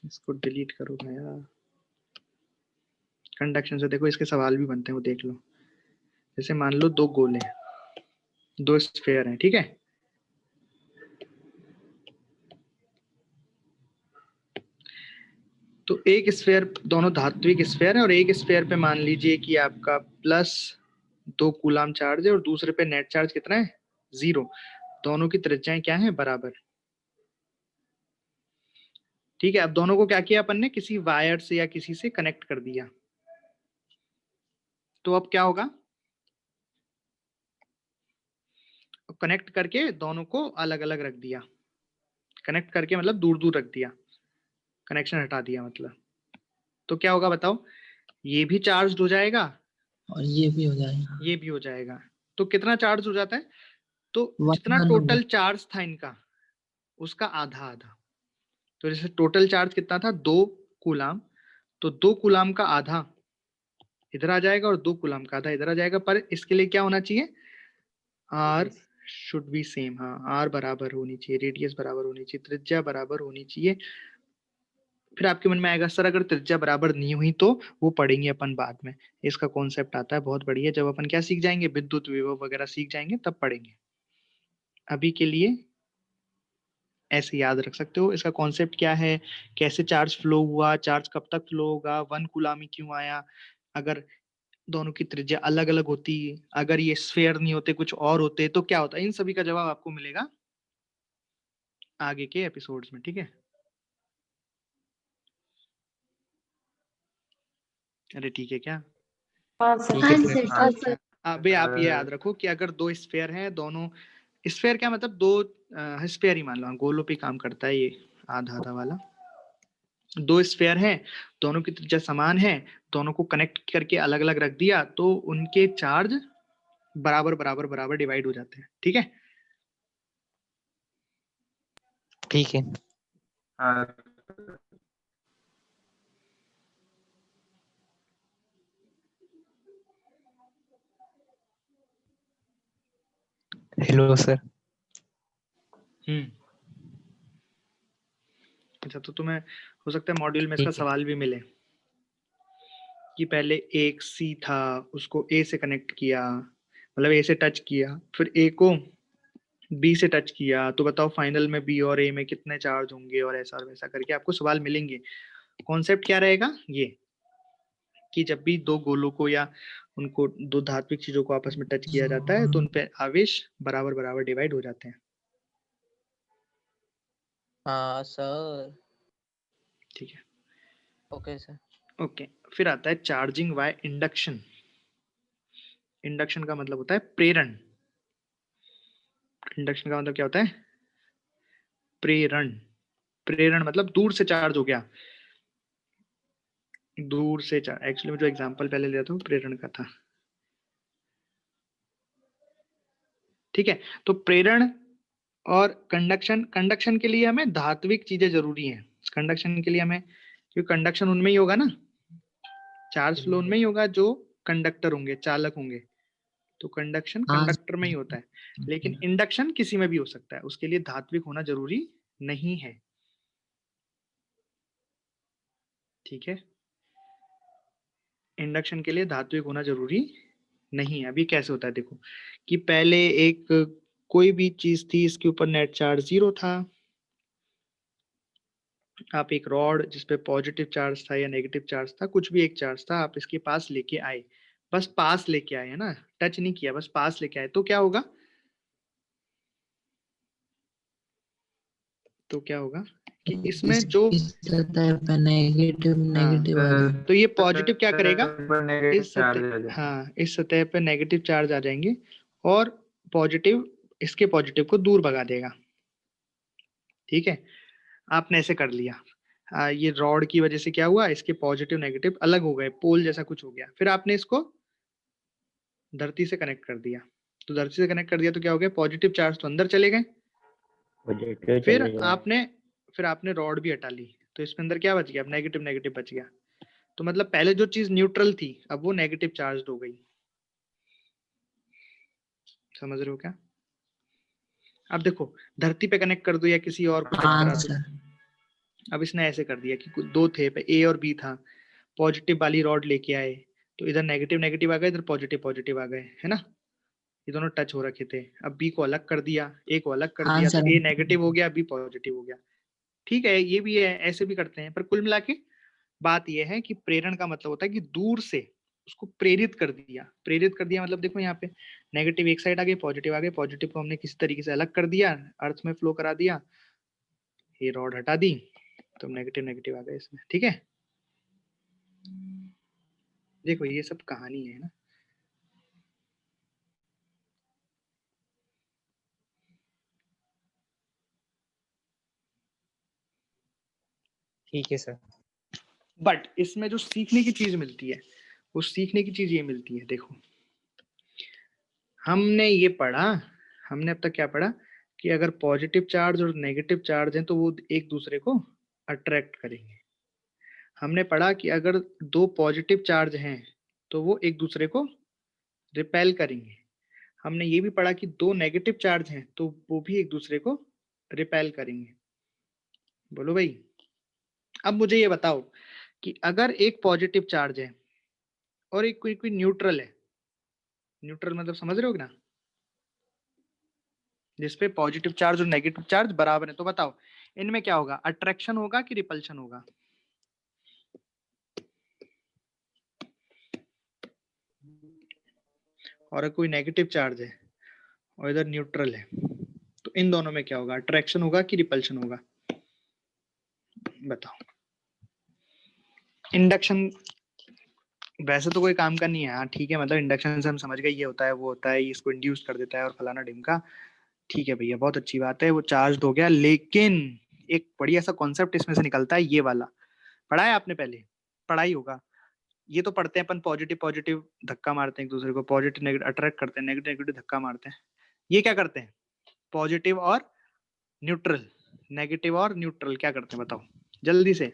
S1: इसको डिलीट करो मैं यार। कंडक्शन से देखो इसके सवाल भी बनते हैं, वो देख लो। जैसे मान लो दो गोले हैं, दो स्फेयर हैं, ठीक है। तो एक स्फेयर, दोनों धात्विक स्फेयर है, और एक स्फेयर पे मान लीजिए कि आपका +2 कूलाम चार्ज है और दूसरे पे नेट चार्ज कितना है, 0। दोनों की त्रिज्याएं क्या है, बराबर। ठीक है, अब दोनों को क्या किया अपन ने, किसी वायर से या किसी से कनेक्ट कर दिया। तो अब क्या होगा, कनेक्ट करके दोनों को अलग अलग रख दिया। कनेक्ट करके मतलब दूर दूर रख दिया, कनेक्शन हटा दिया मतलब। तो क्या होगा बताओ, ये भी चार्ज हो जाएगा
S6: और ये भी हो जाएगा।
S1: ये भी हो जाएगा। तो कितना चार्ज हो जाता है, तो जितना
S6: 1
S1: टोटल चार्ज था इनका उसका आधा आधा। तो जैसे टोटल चार्ज कितना था, 2 कूलाम, तो 2 कूलाम का आधा इधर आ जाएगा और 2 कूलाम का आधा इधर आ जाएगा। पर इसके लिए क्या होना चाहिए, आर शुड बी सेम। हाँ, आर बराबर होनी चाहिए, रेडियस बराबर होनी चाहिए, त्रिज्या बराबर होनी चाहिए। फिर आपके मन में आएगा सर अगर त्रिज्या बराबर नहीं हुई तो, वो पढ़ेंगे अपन बाद में। इसका कॉन्सेप्ट आता है, बहुत बढ़िया। जब अपन क्या सीख जाएंगे, विद्युत विभव वगैरह सीख जाएंगे तब पढ़ेंगे। अभी के लिए ऐसे याद रख सकते हो। इसका कॉन्सेप्ट क्या है, कैसे चार्ज फ्लो हुआ, चार्ज कब तक फ्लो होगा, 1 कूलाम ही क्यों आया, अगर दोनों की त्रिज्या अलग अलग होती, अगर ये स्फेयर नहीं होते कुछ और होते तो क्या होता। इन सभी का जवाब आपको मिलेगा आगे के एपिसोड्स में, ठीक है। अरे ठीक है क्या,
S4: हाँ सर।
S3: ठीक
S2: हाँ
S3: है सर।
S2: सर,
S4: हाँ
S2: ठीक है।
S4: सर।
S1: अबे आप ये याद रखो कि अगर 2 स्फेयर हैं, दोनों स्फेयर क्या मतलब 2 स्फेयर ही मान लो, गोलों पे काम करता है ये आधा आधा वाला। 2 स्फेयर हैं, दोनों की त्रिज्या समान है, दोनों को कनेक्ट करके अलग अलग रख दिया तो उनके चार्ज बराबर बराबर बराबर डिवाइड हो जाते हैं, ठीक है।
S3: ठीक है।
S5: हाँ
S3: हेलो सर।
S1: अच्छा, तो तुम्हें हो सकता है मॉड्यूल में इसका
S3: ठीक है।
S1: सवाल भी मिले कि पहले एक सी था, उसको ए से कनेक्ट किया, मतलब ए से टच किया, फिर ए को बी से टच किया, तो बताओ फाइनल में बी और ए में कितने चार्ज होंगे, और ऐसा और वैसा करके आपको सवाल मिलेंगे। कॉन्सेप्ट क्या रहेगा ये, कि जब भी दो गोलों को या उनको दो धात्विक चीजों को आपस में टच किया जाता है तो उन पे आवेश बराबर बराबर डिवाइड हो जाते हैं,
S7: हाँ सर।
S1: ठीक है।
S7: Okay sir.
S1: ओके, फिर आता है चार्जिंग बाय इंडक्शन। इंडक्शन का मतलब होता है प्रेरण। इंडक्शन का मतलब क्या होता है, प्रेरण। प्रेरण मतलब दूर से चार्ज हो गया, दूर से चार्ज। एक्चुअली मैं जो एग्जांपल पहले लिया था वो प्रेरण का था, ठीक है। तो प्रेरण और कंडक्शन, कंडक्शन के लिए हमें धात्विक चीजें जरूरी हैं। कंडक्शन के लिए हमें, क्योंकि कंडक्शन उनमें ही होगा ना, चार्ज फ्लो उनमें ही होगा जो कंडक्टर होंगे, चालक होंगे। तो कंडक्शन
S6: हाँ
S1: कंडक्टर में ही होता है, लेकिन इंडक्शन किसी में भी हो सकता है, उसके लिए धात्विक होना जरूरी नहीं है, ठीक है। इंडक्शन के लिए धात्विक होना जरूरी नहीं है। अभी कैसे होता है देखो, कि पहले एक कोई भी चीज थी, इसके ऊपर नेट चार्ज 0 था, आप एक रॉड जिसपे पॉजिटिव चार्ज था या नेगेटिव चार्ज था, कुछ भी एक चार्ज था, आप इसके पास लेके आए, बस पास लेके आए है ना, टच नहीं किया, बस पास लेके आए, तो क्या होगा, तो क्या होगा कि इसमें जो
S6: इस सतह पे नेगेटिव नेगेटिव आ जाएगा।
S1: तो ये पॉजिटिव क्या करेगा,
S5: नेगेटिव
S1: इस
S5: चार्ज
S1: सतह,
S5: आ जाए।
S1: हाँ इस सतह पे नेगेटिव चार्ज आ जाएंगे और पॉजिटिव इसके पॉजिटिव को दूर भगा देगा, ठीक है। आपने ऐसे कर लिया, ये रॉड की वजह से क्या हुआ, इसके पॉजिटिव नेगेटिव अलग हो गए, पोल जैसा कुछ हो गया। फिर आपने इसको धरती से कनेक्ट कर दिया, तो धरती से कनेक्ट कर दिया तो क्या हो गया, पॉजिटिव चार्ज तो अंदर चले गए। फिर आपने रॉड भी हटा ली, तो इसमें अंदर क्या बच गया, अब नेगेटिव नेगेटिव बच गया। तो मतलब पहले जो चीज न्यूट्रल थी अब वो नेगेटिव चार्ज हो गई, समझ रहे हो क्या। अब देखो धरती पे कनेक्ट कर दो या किसी और को touch
S6: हाँ
S1: करा दो।
S6: सर।
S1: अब इसने ऐसे कर दिया कि कुछ दो थे पे ए और बी था, पॉजिटिव वाली रॉड लेके आए तो इधर नेगेटिव नेगेटिव आ गए, इधर पॉजिटिव पॉजिटिव आ गए, है ना, ये दोनों टच हो रखे थे। अब बी को अलग कर दिया, ए को अलग कर
S6: हाँ
S1: दिया, तो
S6: सर।
S1: ए नेगेटिव हो गया, बी पॉजिटिव हो गया। ठीक है, ये भी है, ऐसे भी करते हैं, पर कुल मिला के बात ये है कि प्रेरण का मतलब होता है कि दूर से उसको प्रेरित कर दिया। प्रेरित कर दिया मतलब देखो यहाँ पे नेगेटिव एक साइड आ गई, पॉजिटिव आ गए, पॉजिटिव को हमने किसी तरीके से अलग कर दिया, अर्थ में फ्लो करा दिया, ये रॉड हटा दी, तो नेगेटिव नेगेटिव आ गए इसमें। ठीक है, देखो ये सब कहानी है ना।
S3: ठीक है सर।
S1: बट इसमें जो सीखने की चीज मिलती है, वो सीखने की चीज ये मिलती है, देखो हमने ये पढ़ा, हमने अब तक क्या पढ़ा कि अगर पॉजिटिव चार्ज और नेगेटिव चार्ज हैं तो वो एक दूसरे को अट्रैक्ट करेंगे। हमने पढ़ा कि अगर दो पॉजिटिव चार्ज हैं तो वो एक दूसरे को रिपेल करेंगे। हमने ये भी पढ़ा कि दो नेगेटिव चार्ज हैं तो वो भी एक दूसरे को रिपेल करेंगे। बोलो भाई। अब मुझे ये बताओ कि अगर एक पॉजिटिव चार्ज है और एक कोई न्यूट्रल है, न्यूट्रल मतलब समझ रहे हो ना, जिसपे पॉजिटिव चार्ज और नेगेटिव चार्ज बराबर है, तो बताओ इनमें क्या होगा, अट्रैक्शन होगा कि रिपल्शन होगा? और कोई नेगेटिव चार्ज है और इधर न्यूट्रल है, तो इन दोनों में क्या होगा, अट्रैक्शन होगा कि रिपल्शन होगा? बताओ। इंडक्शन वैसे तो कोई काम का नहीं है, हाँ ठीक है, मतलब इंडक्शन से हम समझ गए ये होता है वो होता है, इसको इंड्यूस कर देता है और फलाना ढिमका। ठीक है भैया, बहुत अच्छी बात है, वो चार्ज हो गया, लेकिन एक बढ़िया सा कॉन्सेप्ट इसमें से निकलता है, ये वाला पढ़ा है आपने, पहले पढ़ा ही होगा। ये तो पढ़ते हैं अपन, पॉजिटिव पॉजिटिव धक्का मारते हैं एक दूसरे को, पॉजिटिव नेगेटिव अट्रैक्ट करते हैं, नेगेटिव नेगेटिव धक्का मारते हैं। ये क्या करते हैं, पॉजिटिव और न्यूट्रल, नेगेटिव और न्यूट्रल क्या करते हैं बताओ जल्दी से।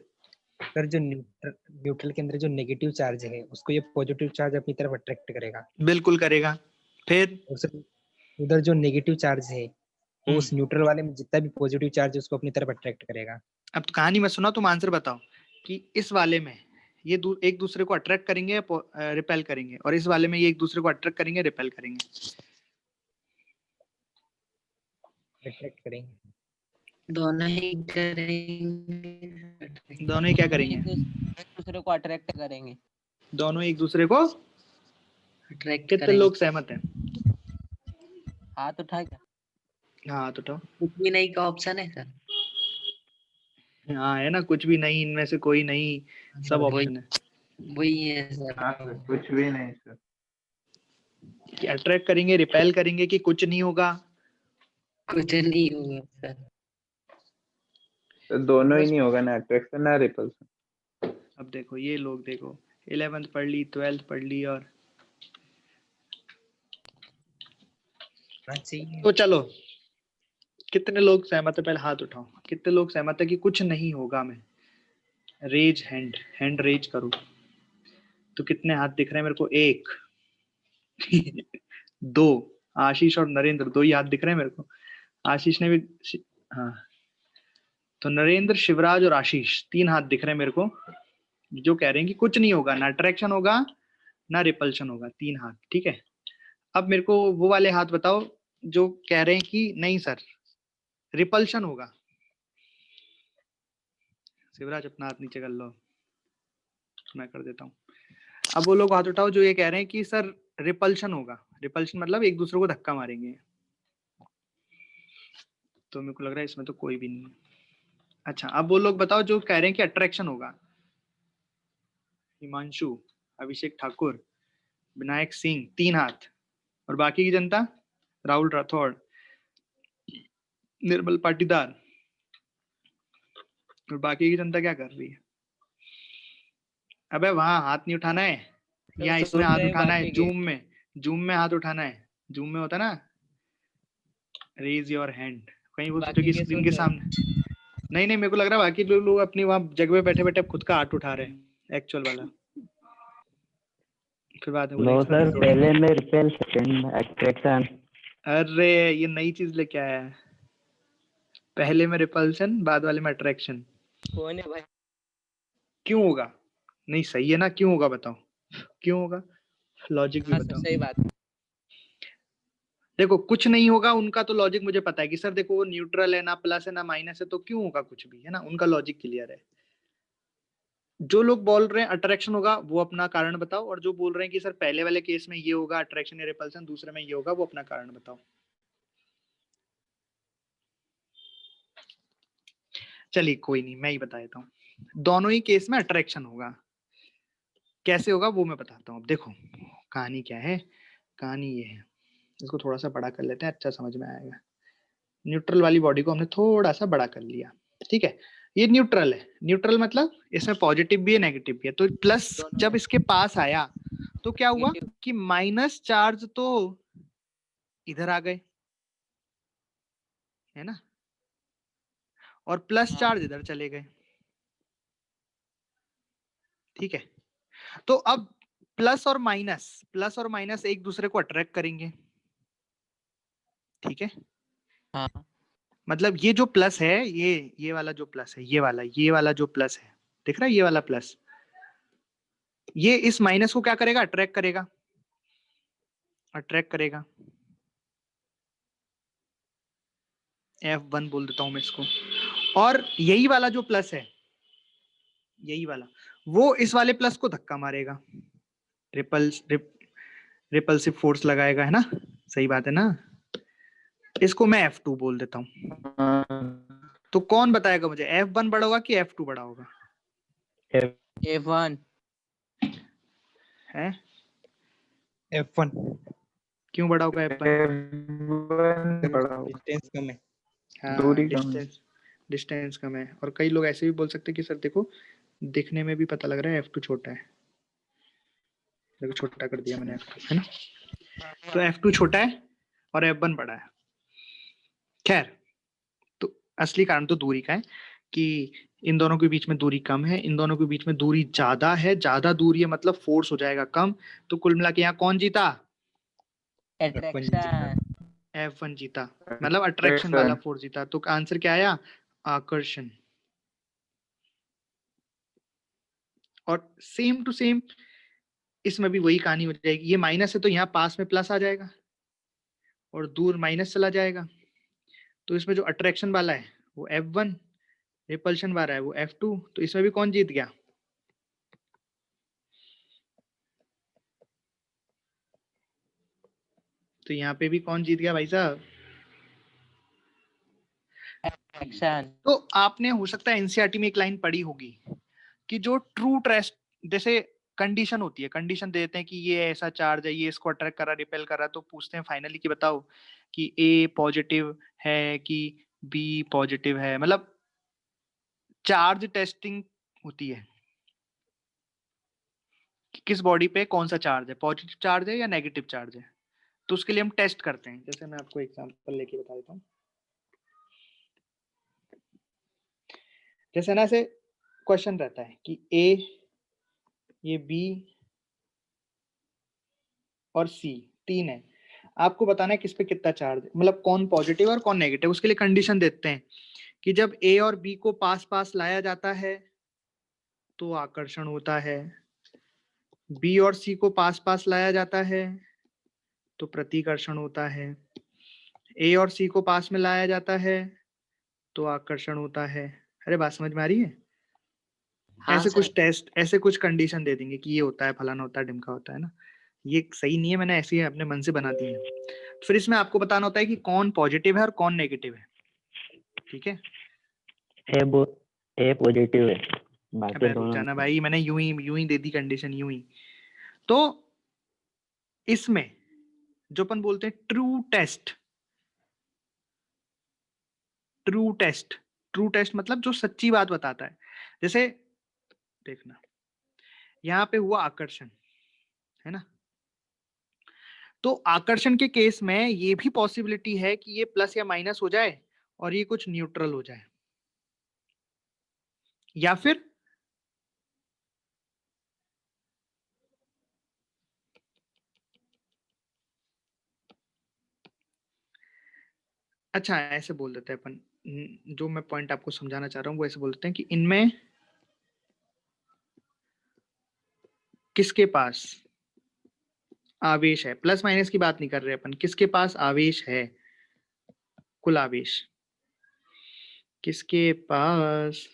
S3: सर जो न्यूट्रल के अंदर जो नेगेटिव चार्ज है उसको ये पॉजिटिव चार्ज अपनी तरफ अट्रैक्ट करेगा।
S1: बिल्कुल करेगा। फिर
S3: उधर जो नेगेटिव चार्ज है वो उस न्यूट्रल वाले में जितना भी पॉजिटिव चार्ज है उसको अपनी तरफ अट्रैक्ट करेगा।
S1: अब तो कहानी मत सुना, तुम आंसर बताओ कि इस वाले में ये एक दूसरे को अट्रैक्ट करेंगे या रिपेल करेंगे, और इस वाले में ये एक दूसरे को अट्रैक्ट करेंगे रिपेल करेंगे?
S3: अट्रैक्ट करेंगे।
S6: दोनों ही करेंगे।
S1: दोनों ही क्या करेंगे,
S7: एक दूसरे को अट्रैक्ट करेंगे।
S1: दोनों एक दूसरे को
S6: अट्रैक्ट
S1: कितने
S6: करेंगे।
S1: लोग सहमत हैं?
S7: हाथ उठा क्या?
S1: हाँ तो
S6: कुछ भी नहीं का ऑप्शन है सर।
S1: हाँ है ना, कुछ भी नहीं, इनमें से कोई नहीं, सब ऑप्शन है।
S6: वही है सर।
S5: हाँ सर, कुछ भी नहीं सर।
S1: कि अट्रैक्ट करेंगे रिपेल करेंगे कि कुछ नहीं होगा?
S6: कुछ नहीं होगा सर।
S5: तो दोनों ही नहीं होगा, ना अट्रैक्शन ना रिपल्सन।
S1: अब देखो ये लोग, देखो 11th पढ़ ली, 12th पढ़ ली, और तो चलो कितने लोग सहमत है, पहले हाथ उठाओ, कितने लोग सहमत है कि कुछ नहीं होगा? मैं रेज हैंड, हैंड रेज करो। तो कितने हाथ दिख रहे हैं मेरे को? एक दो, आशीष और नरेंद्र दो ही हाथ दिख रहे हैं मेरे को। आशीष ने भी, हाँ, तो नरेंद्र, शिवराज और आशीष तीन हाथ दिख रहे हैं मेरे को, जो कह रहे हैं कि कुछ नहीं होगा, ना अट्रैक्शन होगा ना रिपल्शन होगा। तीन हाथ, ठीक है। अब मेरे को वो वाले हाथ बताओ जो कह रहे हैं कि नहीं सर रिपल्शन होगा। शिवराज अपना हाथ नीचे कर लो, मैं कर देता हूँ। अब वो लोग हाथ उठाओ जो ये कह रहे हैं कि सर रिपल्शन होगा। रिपल्शन मतलब एक दूसरे को धक्का मारेंगे। तो मेरे को लग रहा है इसमें तो कोई भी नहीं है। अच्छा, अब वो लोग बताओ जो कह रहे हैं कि अट्रैक्शन होगा। हिमांशु, अभिषेक ठाकुर, विनायक सिंह, तीन हाथ। और बाकी की जनता, राहुल राठौड़, निर्मल पाटीदार, और बाकी की जनता क्या कर रही है? अबे वहां हाथ नहीं उठाना है, या इसमें हाथ उठाना है, जूम में हाथ उठाना है। जूम में होता ना रेज योर हैंड, कहीं वो सोचो कि स्क्रीन के सामने। नहीं नहीं, मेरे को लग रहा है बाकी लोग अपनी वहां जगह पे बैठे बैठे खुद का हाथ उठा रहे हैं एक्चुअल वाला। फिर बात है
S8: नो सर, पहले में रिपेल, सेकंड में अट्रैक्शन।
S1: अरे ये नई चीज लेके आया है। पहले में रिपल्शन, बाद वाले में अट्रैक्शन।
S7: कौन है भाई?
S1: क्यों होगा? नहीं सही है ना, क्यों होगा बताओ, क्यों होगा? लॉजिक भी
S7: हाँ सर
S1: बताओ।
S7: सही बात है।
S1: देखो कुछ नहीं होगा, उनका तो लॉजिक मुझे पता है कि सर देखो वो न्यूट्रल है, ना प्लस है ना माइनस है, तो क्यों होगा कुछ भी, है ना, उनका लॉजिक क्लियर है। जो लोग बोल रहे हैं अट्रैक्शन होगा वो अपना कारण बताओ, और जो बोल रहे हैं कि सर पहले वाले केस में ये होगा अट्रैक्शन या रिपल्सन, दूसरे में ये होगा, वो अपना कारण बताओ। चलिए कोई नहीं, मैं ही बता देता हूँ। दोनों ही केस में अट्रैक्शन होगा। कैसे होगा वो मैं बताता हूँ। अब देखो कहानी क्या है, कहानी ये है, इसको थोड़ा सा बड़ा कर लेते हैं, अच्छा समझ में आएगा। न्यूट्रल वाली बॉडी को हमने थोड़ा सा बड़ा कर लिया, ठीक है। ये न्यूट्रल है, न्यूट्रल मतलब इसमें पॉजिटिव भी है नेगेटिव भी है। तो प्लस जब इसके पास आया तो क्या हुआ कि माइनस चार्ज तो इधर आ गए, है ना, और प्लस चार्ज इधर चले गए, ठीक है। तो अब प्लस और माइनस एक दूसरे को अट्रैक्ट करेंगे, ठीक है।
S7: हाँ
S1: मतलब ये जो प्लस है, ये वाला जो प्लस है, ये वाला जो प्लस है, दिख रहा है ये वाला प्लस, ये इस माइनस को क्या करेगा, अट्रैक्ट करेगा, अट्रैक्ट करेगा। F1 बोल देता हूं मैं इसको। और यही वाला जो प्लस है, यही वाला, वो इस वाले प्लस को धक्का मारेगा, रिपल्सिव फोर्स लगाएगा, है ना, सही बात है ना। इसको मैं F2 बोल देता हूं। तो कौन बताएगा मुझे, F1 बड़ा होगा कि F2 बड़ा होगा?
S7: F1।
S1: है
S3: F1
S1: क्यों बड़ा होगा F1? बड़ा होगा,
S3: डिस्टेंस कम है।
S1: हाँ
S5: दूरी कम है।
S1: डिस्टेंस कम है। और कई लोग ऐसे भी बोल सकते हैं कि सर देखो दिखने में भी पता लग रहा है F2 छोटा है, देखो छोटा कर दिया मैंने F2, है ना। तो F2 छोटा है और F1 बड़ा है। खैर, तो असली कारण तो दूरी का है कि इन दोनों के बीच में दूरी कम है, इन दोनों के बीच में दूरी ज्यादा है, ज्यादा दूरी है मतलब फोर्स हो जाएगा कम। तो कुल मिला के यहाँ कौन जीता?
S7: अट्रैक्शन।
S1: F1 जीता, मतलब अट्रैक्शन वाला फोर्स जीता। तो आंसर क्या आया? आकर्षण। और सेम टू सेम इसमें भी वही कहानी हो जाएगी। ये माइनस है तो यहाँ पास में प्लस आ जाएगा और दूर माइनस चला जाएगा। तो इसमें जो अट्रैक्शन वाला है वो F1, रिपल्शन वाला है वो F2। तो इसमें भी कौन जीत गया? तो यहाँ पे भी कौन जीत गया भाई साहब?
S7: एक्शन।
S1: तो आपने हो सकता है एनसीईआरटी में एक लाइन पढ़ी होगी कि जो ट्रू टेस्ट, जैसे कंडीशन होती है, कंडीशन देते हैं कि ये ऐसा चार्ज है, ये इसको अट्रैक्ट कर रहा, रिपेल कर रहा, तो पूछते हैं फाइनली कि बताओ कि ए पॉजिटिव है कि बी पॉजिटिव है। मतलब चार्ज टेस्टिंग होती है कि किस बॉडी पे कौन सा चार्ज है, पॉजिटिव चार्ज है या नेगेटिव चार्ज है। तो उसके लिए हम टेस्ट करते हैं। जैसे मैं आपको एग्जांपल लेके बता देता हूँ। जैसे ना ऐसे क्वेश्चन रहता है कि ए, ये बी और सी तीन है, आपको बताना है किस पे कितना चार्ज है, मतलब कौन पॉजिटिव और कौन नेगेटिव। उसके लिए कंडीशन देते हैं कि जब ए और बी को पास पास लाया जाता है तो आकर्षण होता है, बी और सी को पास पास लाया जाता है तो प्रतिकर्षण होता है, ए और सी को पास में लाया जाता है तो आकर्षण होता है। अरे बात समझ में आ रही है?
S6: हाँ
S1: ऐसे
S6: सर।
S1: कुछ टेस्ट, ऐसे कुछ कंडीशन दे देंगे कि ये होता है, फलाना होता है, ढिमका होता है ना। ये सही नहीं है, मैंने ऐसे ही अपने मन से बना दी है। फिर इसमें आपको बताना होता है कि कौन पॉजिटिव है और कौन नेगेटिव है, ठीक है।
S8: ए पॉजिटिव है, बाकी
S1: अबे रुक
S8: दोनों
S1: जाना भाई, मैंने यूं ही दे दी कंडीशन, यूं ही। तो इसमें जो अपन बोलते हैं ट्रू टेस्ट मतलब जो सच्ची बात बताता है। जैसे देखना, यहाँ पे हुआ आकर्षण, है ना। तो आकर्षण के केस में ये भी पॉसिबिलिटी है कि ये प्लस या माइनस हो जाए और ये कुछ न्यूट्रल हो जाए, या फिर अच्छा ऐसे बोल देते हैं अपन, जो मैं पॉइंट आपको समझाना चाह रहा हूँ वो ऐसे बोल देते हैं कि इनमें किसके पास आवेश है, प्लस माइनस की बात नहीं कर रहे अपन, किसके पास आवेश है, कुल आवेश किसके पास,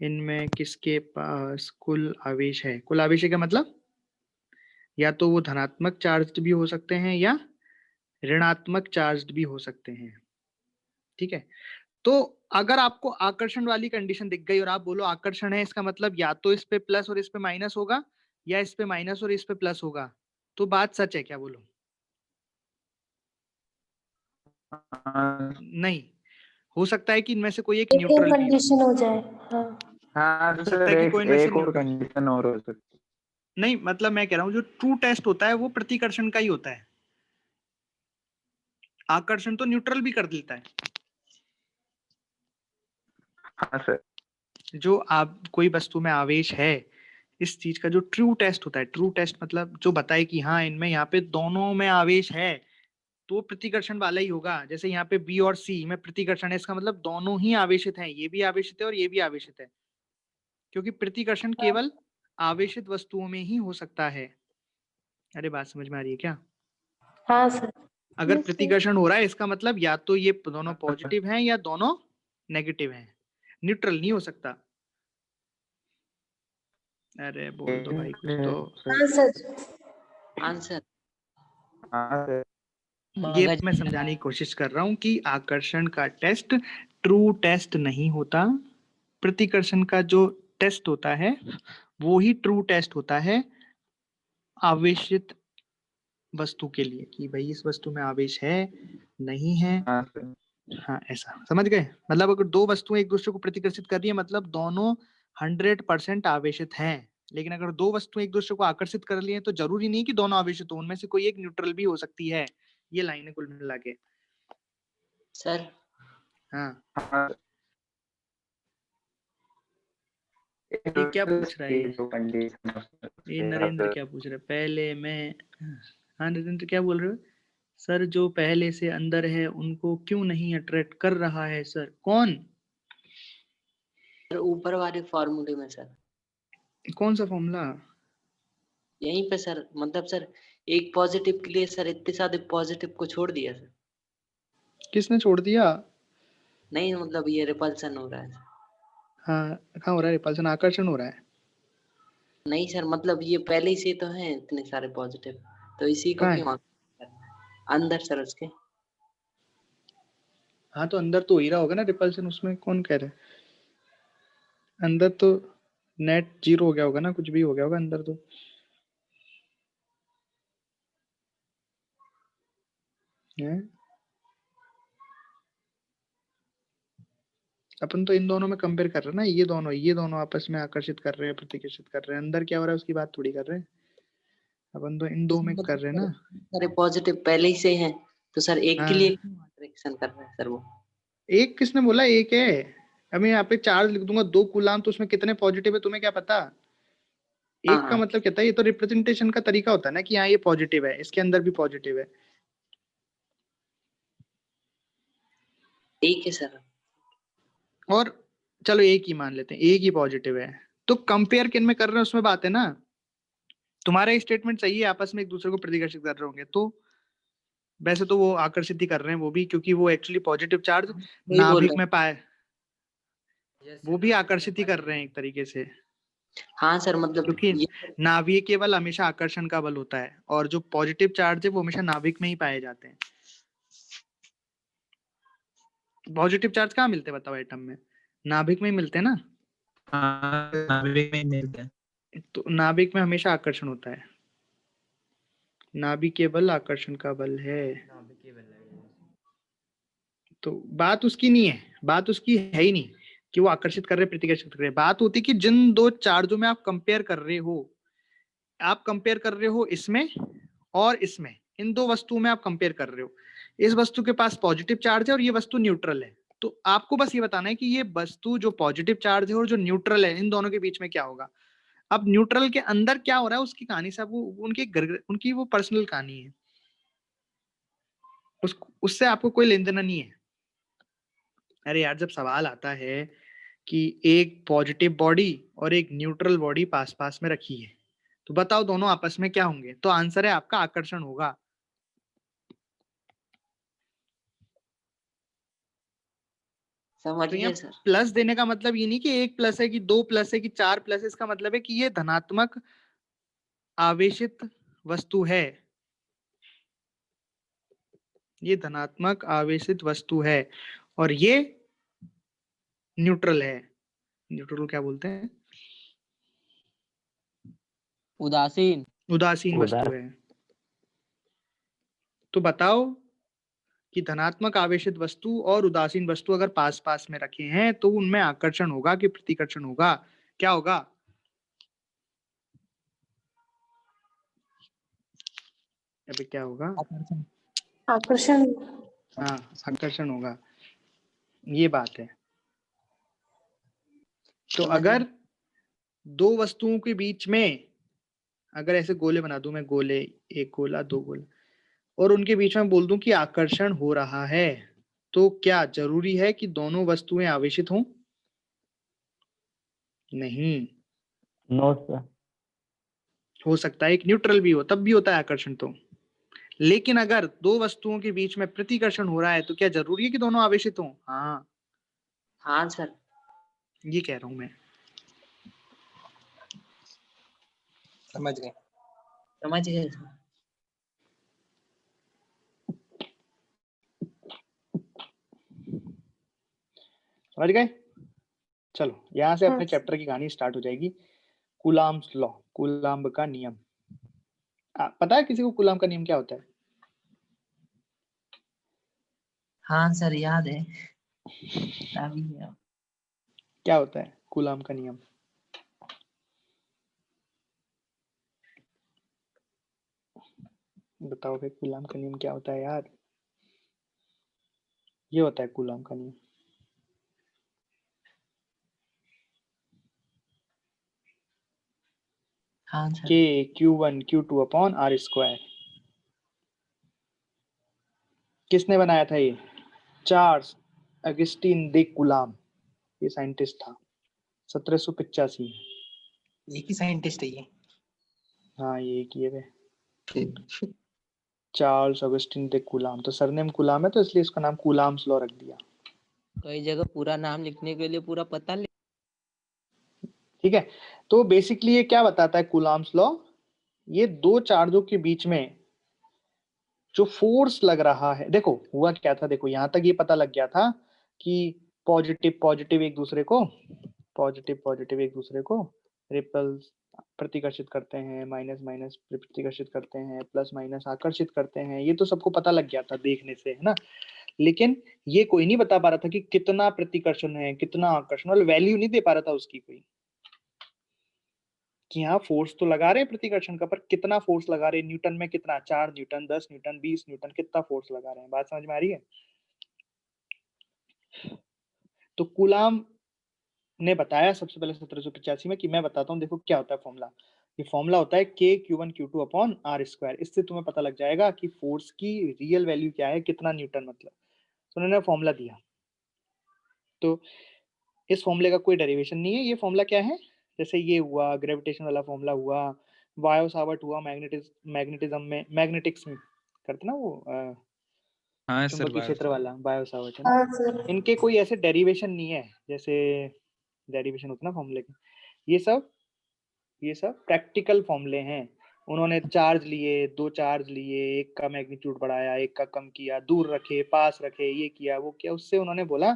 S1: इनमें किसके पास कुल आवेश है। कुल आवेश का मतलब या तो वो धनात्मक चार्ज भी हो सकते हैं या ऋणात्मक चार्ज भी हो सकते हैं। ठीक है, तो अगर आपको आकर्षण वाली कंडीशन दिख गई और आप बोलो आकर्षण है, इसका मतलब या तो इस पे प्लस और इस पे माइनस होगा या इस पे माइनस और इस पे प्लस होगा, तो बात सच है क्या, बोलो।
S5: हाँ
S1: नहीं, हो सकता है कि इनमें से कोई एक
S4: एक और
S1: न्यूट्रल भी हो,
S4: कंडीशन हो जाए। हाँ
S5: हाँ
S1: हो सकता
S5: सर,
S1: है कि
S5: एक
S1: कोई इनमें से
S5: एक और
S1: न्यूट्रल,
S5: कंडीशन और हो सकती
S1: नहीं मतलब मैं कह रहा हूँ जो ट्रू टेस्ट होता है वो प्रतिकर्षण का ही होता है, आकर्षण तो न्यूट्रल भी कर देता है।
S5: है। हाँ सर।
S1: जो आप कोई वस्तु में आवेश है, इस चीज का जो ट्रू टेस्ट होता है, ट्रू टेस्ट मतलब जो बताए कि हाँ इनमें यहाँ पे दोनों में आवेश है, तो प्रतिकर्षण वाला ही होगा। जैसे यहाँ पे बी और सी में प्रतिकर्षण है, इसका मतलब दोनों ही आवेशित हैं, ये भी आवेशित है और ये भी आवेशित है, क्योंकि प्रतिकर्षण केवल आवेशित वस्तुओं में ही हो सकता है। अरे बात समझ में आ रही है क्या।
S4: हाँ सर।
S1: अगर
S2: Yes, sir.
S1: प्रतिकर्षण हो रहा है इसका मतलब या तो ये दोनों पॉजिटिव हैं या दोनों नेगेटिव हैं, न्यूट्रल नहीं हो सकता। अरे बोल दो भाई कुछ तो।
S4: हाँ सर।
S6: आंसर
S5: हाँ सर।
S1: ये
S7: मगज
S1: मैं समझाने की कोशिश कर रहा हूँ कि आकर्षण का टेस्ट ट्रू टेस्ट नहीं होता, प्रतिकर्षण का जो टेस्ट होता है वो ही ट्रू टेस्ट होता है आवेशित वस्तु के लिए, कि भाई इस वस्तु में आवेश है नहीं है।
S5: हाँ सर।
S1: हाँ ऐसा समझ गए, मतलब अगर दो वस्तुएं एक दूसरे को प्रतिकर्षित कर रही है मतलब दोनों 100% आवेशित हैं। लेकिन अगर दो वस्तुएं एक दूसरे को आकर्षित कर रही हैं तो जरूरी नहीं कि दोनों आवेशित हो, उनमें से कोई एक न्यूट्रल भी हो सकती है। ये लाइन है कुल मिला के।
S6: सर।
S1: हाँ
S5: हाँ
S1: ये क्या पूछ रहा है
S5: जो कंडीशन
S1: ये नरेंद्र क्या पूछ रहा है, पहले मैं, हाँ नरेंद्र क्या बोल रहे हो सर, जो पहले से अंदर है उनको क्यों नहीं अट्रैक्ट कर रहा है सर, कौन,
S6: सर ऊपर वाले फॉर्मूले में सर,
S1: कौन सा फॉर्मूला।
S6: यहीं पे सर, मतलब सर एक पॉजिटिव के लिए सर इतने सारे पॉजिटिव को छोड़ दिया सर।
S1: किसने छोड़ दिया।
S6: नहीं मतलब ये रिपल्सन हो रहा है।
S1: हाँ कहाँ हो रहा है रिपल्सन, आकर्षण हो रहा है।
S6: नहीं सर मतलब ये पहले ही से तो हैं इतने सारे पॉजिटिव, तो इसी को
S1: कहाँ
S6: क्यों
S1: है,
S6: अंदर सर उसके।
S1: हाँ तो अंदर तो हो ही रहा होगा ना रिपल्सन, उसमें कौन कह रहा है, अंदर तो नेट जीरो हो गया होगा ना, कुछ भी हो गया होगा अंदर तो। हैं? अपन तो इन दोनों में कंपेयर कर रहे हैं ना, ये दोनों आपस में आकर्षित कर रहे हैं, प्रतिकर्षित कर रहे हैं, अंदर क्या हो रहा है उसकी बात थोड़ी कर रहे हैं, अपन तो इन दो में कर रहे हैं ना।
S6: सारे पॉजिटिव पहले ही से हैं, तो सर एक के लिए
S1: हाँ
S6: क्यों अट्रैक्शन कर रहा है सर वो।
S1: एक किसने बोला एक है, अब मैं यहाँ पे चार्ज लिख दूंगा 2 कूलाम, तो उसमें कितने पॉजिटिव है तुम्हें क्या पता।
S6: हाँ
S1: एक का
S6: हाँ
S1: मतलब क्या था, ये तो रिप्रेजेंटेशन का तरीका होता है ना कि हाँ ये पॉजिटिव है, इसके अंदर भी पॉजिटिव है।
S6: ठीक है सर।
S1: और चलो एक ही मान लेते हैं, एक ही पॉजिटिव है, तो कंपेयर किन में कर रहे हैं उसमें बात है ना। तुम्हारा स्टेटमेंट सही है, आपस में एक दूसरे को प्रतिकर्षित कर रहे होंगे, तो वैसे तो वो आकर्षित ही कर रहे हैं वो भी, क्योंकि वो एक्चुअली पॉजिटिव चार्ज
S6: वही बोल
S1: नाभिक
S6: रहे
S1: में
S6: हैं।
S1: पाए, वो भी आकर्षित ही कर रहे हैं एक तरीके से,
S6: हाँ सर मतलब
S1: क्योंकि
S6: ये
S1: नाभिक केवल हमेशा आकर्षण का बल होता है, और जो पॉजिटिव चार्ज है वो हमेशा नाभिक में ही पाए जाते हैं। पॉजिटिव चार्ज कहाँ मिलते हैं बताओ एटम में, नाभिक में ही मिलते हैं ना।
S3: हाँ, नाभिक में मिलता है।
S1: तो नाभिक में हमेशा आकर्षण होता है, नाभिक के बल आकर्षण का बल है। तो बात उसकी नहीं है, बात उसकी है ही नहीं कि वो आकर्षित कर रहे प्रतिकर्षित कर रहे, बात होती है कि जिन दो चार्जों में आप कंपेयर कर रहे हो, आप कंपेयर कर रहे हो इसमें और इसमें, इन दो वस्तुओं में आप कंपेयर कर रहे हो, इस वस्तु के पास पॉजिटिव चार्ज है और ये वस्तु न्यूट्रल है, तो आपको बस ये बताना है कि ये वस्तु जो पॉजिटिव चार्ज है और जो न्यूट्रल है इन दोनों के बीच में क्या होगा। अब न्यूट्रल के अंदर क्या हो रहा है उसकी कहानी साहब, वो उनकी वो पर्सनल कहानी है। उससे आपको कोई लेन देना नहीं है। अरे यार, जब सवाल आता है कि एक पॉजिटिव बॉडी और एक न्यूट्रल बॉडी पास पास में रखी है, तो बताओ दोनों आपस में क्या होंगे, तो आंसर है आपका आकर्षण होगा।
S6: समझ
S1: तो
S6: गए
S1: यहाँ
S6: सर।
S1: प्लस देने का मतलब ये नहीं कि एक प्लस है कि दो प्लस है कि चार प्लस है, इसका मतलब है कि ये धनात्मक आवेशित वस्तु है, ये धनात्मक आवेशित वस्तु है, और ये न्यूट्रल है। न्यूट्रल क्या बोलते हैं?
S7: उदासीन।
S1: उदासीन वस्तु है। तो बताओ कि धनात्मक आवेशित वस्तु और उदासीन वस्तु अगर पास पास में रखे हैं तो उनमें आकर्षण होगा कि प्रतिकर्षण होगा? क्या होगा? अभी क्या होगा?
S4: आकर्षण।
S1: हाँ, आकर्षण होगा, ये बात है। तो अगर दो वस्तुओं के बीच में अगर ऐसे गोले बना दूं मैं, गोले, एक गोला दो गोले, और उनके बीच में बोल दूं कि आकर्षण हो रहा है, तो क्या जरूरी है कि दोनों वस्तुएं आवेशित हों? नहीं,
S8: नो सर।
S1: हो सकता है एक न्यूट्रल भी हो, तब भी होता है आकर्षण। तो लेकिन अगर दो वस्तुओं के बीच में प्रतिकर्षण हो रहा है तो क्या जरूरी है कि दोनों आवेशित हों? हाँ,
S6: हाँ सर।
S1: ये कह रहा हूं मैं।
S3: समझ गए।
S6: समझ गए सर।
S1: समझ गए? चलो, यहां से
S4: हाँ
S1: अपने चैप्टर की कहानी स्टार्ट हो जाएगी। कूलाम्स लॉ, कूलाम्ब का नियम। पता है किसी को कूलाम्ब का नियम क्या होता है?
S6: हाँ सर, याद है। अभी
S1: क्या होता है कूलाम्ब का नियम? बताओ भाई, कूलाम्ब का नियम क्या होता है यार? ये होता है कूलाम्ब का नियम।
S6: हाँ sir.
S1: K Q1 Q2 upon R square. किसने बनाया था ये? चार्ल्स अगस्टिन दे कूलाम्ब, ये साइंटिस्ट था, 1785।
S3: एक ही साइंटिस्ट है ये?
S1: हाँ, ये किए थे, चार्ल्स अगस्टिन दे कूलाम्ब। तो सरनेम कूलाम्ब है तो इसलिए इसका नाम कूलाम्स लॉ रख दिया।
S7: कई जगह पूरा नाम लिखने के लिए पूरा पता लिख।
S1: ठीक है, तो बेसिकली ये क्या बताता है कूलाम्स लॉ? ये दो चार्जों के बीच में जो फोर्स लग रहा है, देखो हुआ क्या था, देखो यहां तक ये पता लग गया था कि पॉजिटिव पॉजिटिव एक दूसरे को, पॉजिटिव पॉजिटिव एक दूसरे को रिपल्स प्रतिकर्षित करते हैं, माइनस माइनस प्रतिकर्षित करते हैं, प्लस माइनस आकर्षित करते हैं, ये तो सबको पता लग गया था देखने से, है ना। लेकिन ये कोई नहीं बता पा रहा था कि कितना प्रतिकर्षण है, कितना आकर्षण, मतलब वैल्यू नहीं दे पा रहा था उसकी कोई, कि हाँ फोर्स तो लगा रहे हैं प्रतिकर्षण का, पर कितना फोर्स लगा रहे हैं, न्यूटन में कितना, 4 न्यूटन, 10 न्यूटन, 20 न्यूटन, कितना फोर्स लगा रहे हैं। बात समझ में आ रही है? तो कूलाम ने बताया सबसे पहले 1785 में, कि मैं बताता हूँ, देखो क्या होता है फॉर्मूला। ये फॉर्मूला होता है K Q1 Q2 upon R square. इससे तुम्हें पता लग जाएगा कि फोर्स की रियल वैल्यू क्या है, कितना न्यूटन, मतलब। तो उन्होंने फॉर्मूला दिया, तो इस फॉर्मूले का कोई डेरिवेशन नहीं है। ये फॉर्मूला क्या है, जैसे ये हुआ ग्रेविटेशन वाला फॉर्मूला हुआ, बायो सावर्ट हुआ मैग्नेटिज्म में, मैग्नेटिक्स में करते ना वो चुंबकीय क्षेत्र वाला, बायो सावर्ट, है ना।
S4: हाँ सर।
S1: इनके कोई ऐसे डेरिवेशन नहीं है जैसे डेरिवेशन होता ना फॉर्मूले के। ये सब प्रैक्टिकल फॉर्मूले हैं। उन्होंने चार्ज लिए, दो चार्ज लिए, एक का मैग्नीट्यूड बढ़ाया, एक का कम किया, दूर रखे, पास रखे, ये किया, वो किया, उससे उन्होंने बोला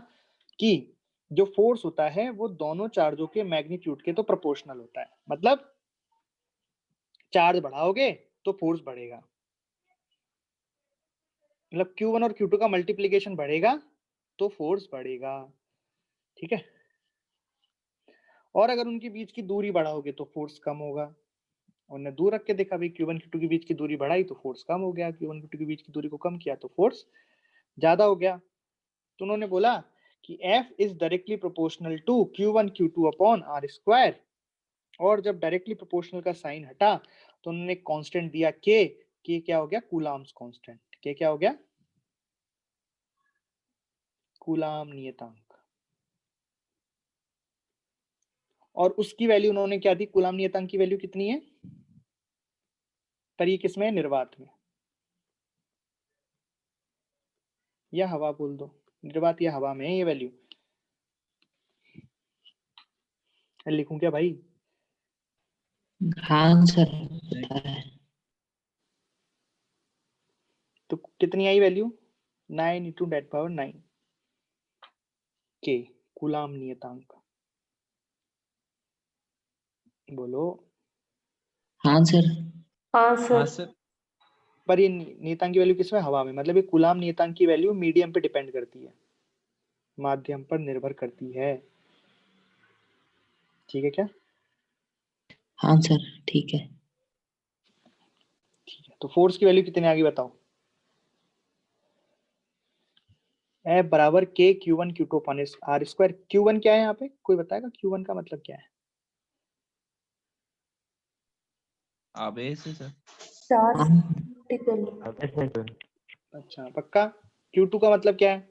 S1: कि जो फोर्स होता है वो दोनों चार्जों के मैग्नीट्यूड के तो प्रोपोर्शनल होता है। मतलब चार्ज बढ़ाओगे तो फोर्स बढ़ेगा, मतलब Q1 और Q2 का मल्टीप्लीकेशन बढ़ेगा तो फोर्स बढ़ेगा, ठीक है। और अगर उनके बीच की दूरी बढ़ाओगे तो फोर्स कम होगा। उन्होंने दूर रख के देखा, भाई Q1 Q2 के बीच की दूरी बढ़ाई तो फोर्स कम हो गया, Q1 Q2 के बीच की दूरी को कम किया तो फोर्स ज्यादा हो गया। तो उन्होंने बोला कि F is directly proportional to Q1 Q2 upon R square. और जब डायरेक्टली प्रोपोर्शनल का साइन हटा तो उन्होंने कांस्टेंट दिया K क्या हो गया, कूलाम्स कांस्टेंट। K क्या हो गया, कूलाम नियतांक, और उसकी वैल्यू उन्होंने क्या दी, कूलाम नियतांक की वैल्यू कितनी है, पर ये किसमें है, निर्वात में, या हवा बोल दो, निर्वात या हवा में है ये वैल्यू। लिखूं क्या भाई?
S6: हाँ सर पता है।
S1: तो कितनी आई वैल्यू, 9 इंटू 10⁹ के कूलाम नियतांक, बोलो।
S6: हाँ सर।
S4: हाँ
S9: हाँ
S4: सर।
S9: सर।
S1: पर ये नियतांक की वैल्यू किसमें, हवा में, मतलब ये कूलाम नियतांक की वैल्यू मीडियम पे डिपेंड करती है, माध्यम पर निर्भर करती है, ठीक है क्या?
S6: हाँ सर ठीक है।
S1: ठीक है, तो फोर्स की वैल्यू कितनी आ गई बताओ? F बराबर K Q1 Q2 upon R square. Q1 क्या है यहाँ पे, कोई बताएगा Q1 का मतलब क्या है?
S9: आवेश है सर।
S4: चार्ज
S6: हाँ
S4: पार्टिकल।
S1: अच्छा पक्का? Q2 का मतलब क्या है?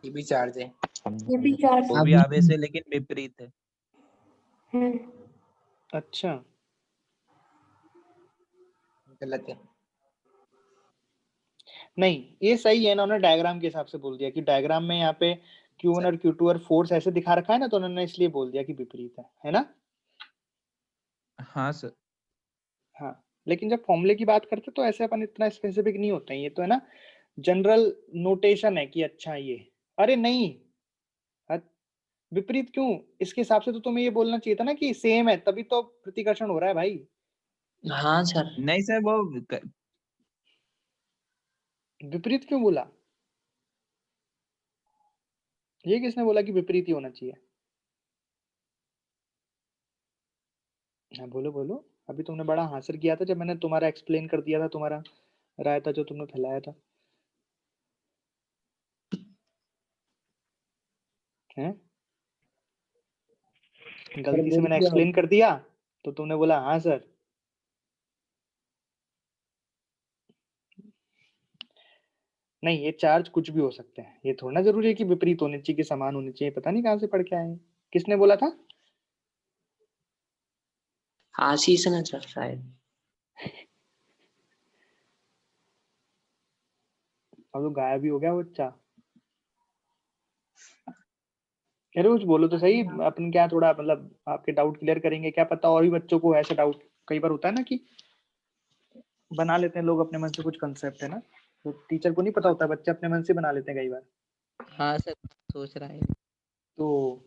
S3: ये भी चार्ज है।
S4: ये भी चार्ज।
S9: वो भी आवेश है लेकिन विपरीत है।
S1: अच्छा
S3: गलत है।
S1: नहीं, ये सही है, इन्होंने डायग्राम के हिसाब से बोल दिया कि डायग्राम में यहाँ पे Q1 और Q2 और फोर्स ऐसे दिखा रखा है ना, तो उन्होंने इसलिए बोल दिया कि विपरीत है ना?
S9: हाँ सर।
S1: हाँ, लेकिन जब फॉर्मूले की बात करते तो ऐसे अपन इतना स्पेसिफिक नहीं होते हैं, ये तो है ना जनरल नोटेशन है कि अच्छा ये, अरे नहीं विपरीत क्यों, इसके हिसाब से तो तुम्हें ये बोलना चाहिए था ना कि सेम है, तभी तो प्रतिकर्षण हो रहा है भाई।
S6: हाँ सर।
S9: नहीं सर वो
S1: विपरीत क्यों बोला, ये किसने बोला कि विपरीत ही होना चाहिए? हाँ बोलो बोलो, अभी तुमने बड़ा हासिल किया था जब मैंने तुम्हारा एक्सप्लेन कर दिया था, तुम्हारा राय था जो तुमने फैलाया था, हैं? गलती से मैंने एक्सप्लेन कर दिया तो तुमने बोला हाँ सर। नहीं, ये चार्ज कुछ भी हो सकते हैं, ये थोड़ा ना जरूरी है कि विपरीत होने चाहिए कि समान होने चाहिए, पता नहीं कहाँ से पढ़ के आए हैं। किसने बोला था?
S6: आशीष ने सर शायद।
S1: अब तो गायब ही हो गया वो बच्चा। अरे कुछ बोलो तो सही, अपन क्या थोड़ा मतलब आपके डाउट क्लियर करेंगे, क्या पता और भी बच्चों को ऐसा डाउट कई बार होता है ना कि बना लेते हैं लोग अपने मन से कुछ कंसेप्ट, है ना, तो टीचर को नहीं पता होता, बच्चे अपने मन से बना लेते हैं कई बार।
S7: हाँ सर सोच रहा है।
S1: तो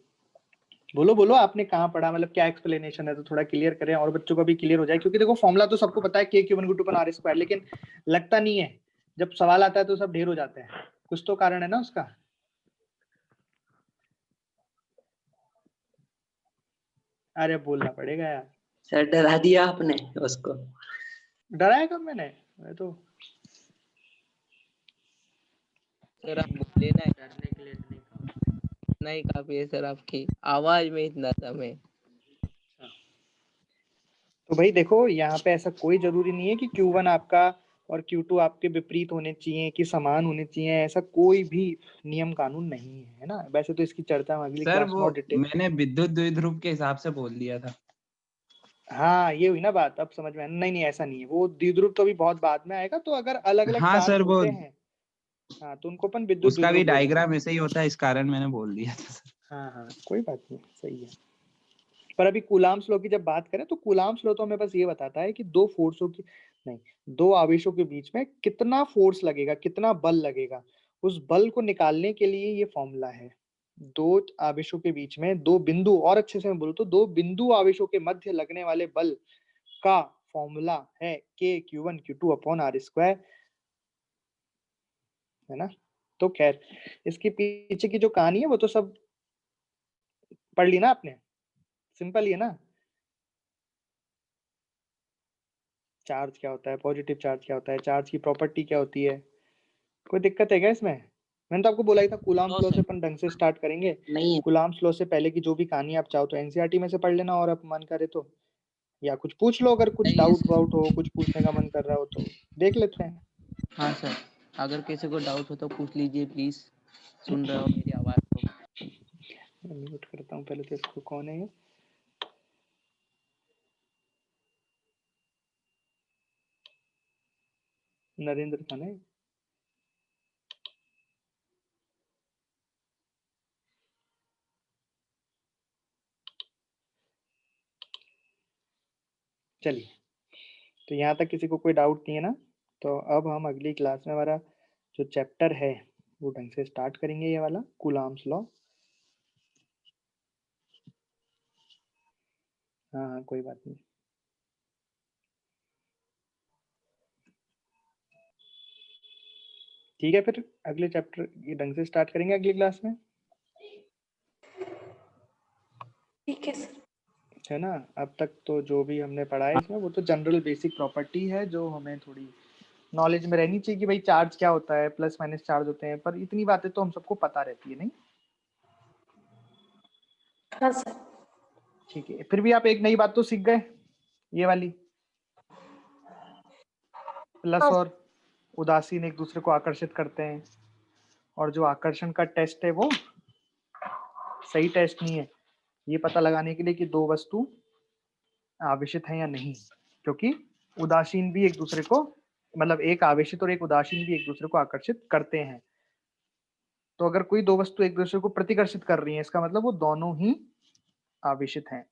S1: बोलो बोलो, आपने कहाँ पढ़ा, मतलब क्या एक्सप्लेनेशन है, तो थोड़ा क्लियर करें और बच्चों को भी क्लियर हो जाए, क्योंकि देखो फॉर्मूला तो सबको पता है K Q1 Q2 पर R स्क्वायर, लेकिन लगता नहीं है, जब सवाल आता है तो सब ढेर हो जाते हैं, कुछ तो कारण है ना उसका। अरे बोलना पड़ेगा यार।
S6: सर डरा दिया आपने उसको।
S1: डराया कब मैंने, मैं तो
S7: सर आप बोले ना डरने के लिए नहीं काफी है सर, आपकी आवाज में इतना दम है।
S1: तो भाई देखो यहाँ पे ऐसा कोई जरूरी नहीं है कि Q1 आपका और Q2 आपके विपरीत होने चाहिए कि समान होने चाहिए, ऐसा कोई भी नियम कानून नहीं है ना। वैसे तो इसकी चर्चा हम अगली
S9: सर
S1: क्लास में
S9: वो
S1: और डिटेल।
S9: मैंने विद्युत द्विध्रुव के हिसाब से बोल दिया था।
S1: हाँ ये हुई ना बात, अब समझ में आया। नहीं नहीं ऐसा नहीं है, वो द्विध्रुव तो भी बहुत बाद में आएगा, तो अगर अलग अलग
S9: हाँ
S1: चार्ज
S9: सर वो
S1: होते हैं हाँ तो उनको अपन विद्युत
S9: उसका भी
S1: द्विध्रुव बोलेंगे।
S9: डायग्राम ऐसे ही होता है, इस कारण मैंने बोल दिया था सर।
S1: हाँ हाँ कोई बात नहीं, सही है। पर अभी कूलाम्स लॉ की जब बात करें तो कूलाम्स लॉ तो हमें बस ये बताता है कि दो फोर्सों की नहीं, दो आवेशों के बीच में कितना फोर्स लगेगा, कितना बल लगेगा, उस बल को निकालने के लिए ये फॉर्मूला है। दो आवेशों के बीच में दो बिंदु, और अच्छे से मैं बोलूं तो दो बिंदु आवेशों के मध्य लगने वाले बल का फॉर्मूला है K Q1 Q2 upon R square, है ना। तो खैर इसके पीछे की जो कहानी है वो तो सब पढ़ ली ना आपने, सिंपल ही है ना। चार्ज क्या होता है, पॉजिटिव चार्ज क्या होता है, चार्ज की प्रॉपर्टी क्या होती है, कोई दिक्कत है क्या इसमें? मैंने तो आपको बोला ही था कूलाम्स लॉ से अपन ढंग से स्टार्ट करेंगे।
S6: नहीं है।
S1: कूलाम्स लॉ से पहले की जो भी कहानी आप चाहो तो एनसीईआरटी में से पढ़ लेना, और आप मन करे तो या कुछ पूछ लो, अगर कुछ
S7: नहीं है
S1: डाउट
S7: सर।
S1: वाउट हो, कुछ पूछने का मन कर रहा हो तो देख लेते हैं।
S7: हाँ सर, अगर किसी को डाउट हो तो पूछ लीजिए प्लीज। सुन रहे हो मेरी आवाज को?
S1: म्यूट करता हूँ पहले तो इसको। कौन है ये? नरेंद्र था ना? चलिए, तो यहाँ तक किसी को कोई डाउट नहीं है ना? तो अब हम अगली क्लास में हमारा जो चैप्टर है वो ढंग से स्टार्ट करेंगे, ये वाला कूलाम्स लॉ। हाँ हाँ, कोई बात नहीं। ठीक है, फिर अगले चैप्टर ये ढंग से स्टार्ट करेंगे अगली क्लास में,
S4: ठीक है सर।
S1: है ना? अब तक तो जो भी हमने पढ़ा है इसमें वो तो जनरल बेसिक प्रॉपर्टी है, जो हमें थोड़ी नॉलेज में रहनी चाहिए कि भाई चार्ज क्या होता है, प्लस माइनस चार्ज होते हैं, पर इतनी बातें तो हम सबको पता रहती है नहीं?
S4: हाँ सर।
S1: ठीक है, फिर भी आप एक नई बात तो सीख गए, ये वाली प्लस
S4: हाँ।
S1: और उदासीन एक दूसरे को आकर्षित करते हैं, और जो आकर्षण का टेस्ट है वो सही टेस्ट नहीं है ये पता लगाने के लिए कि दो वस्तु आवेशित है या नहीं, क्योंकि उदासीन भी एक दूसरे को, मतलब एक आवेशित और एक उदासीन भी एक दूसरे को आकर्षित करते हैं। तो अगर कोई दो वस्तु एक दूसरे को प्रतिकर्षित कर रही है, इसका मतलब वो दोनों ही आवेशित हैं।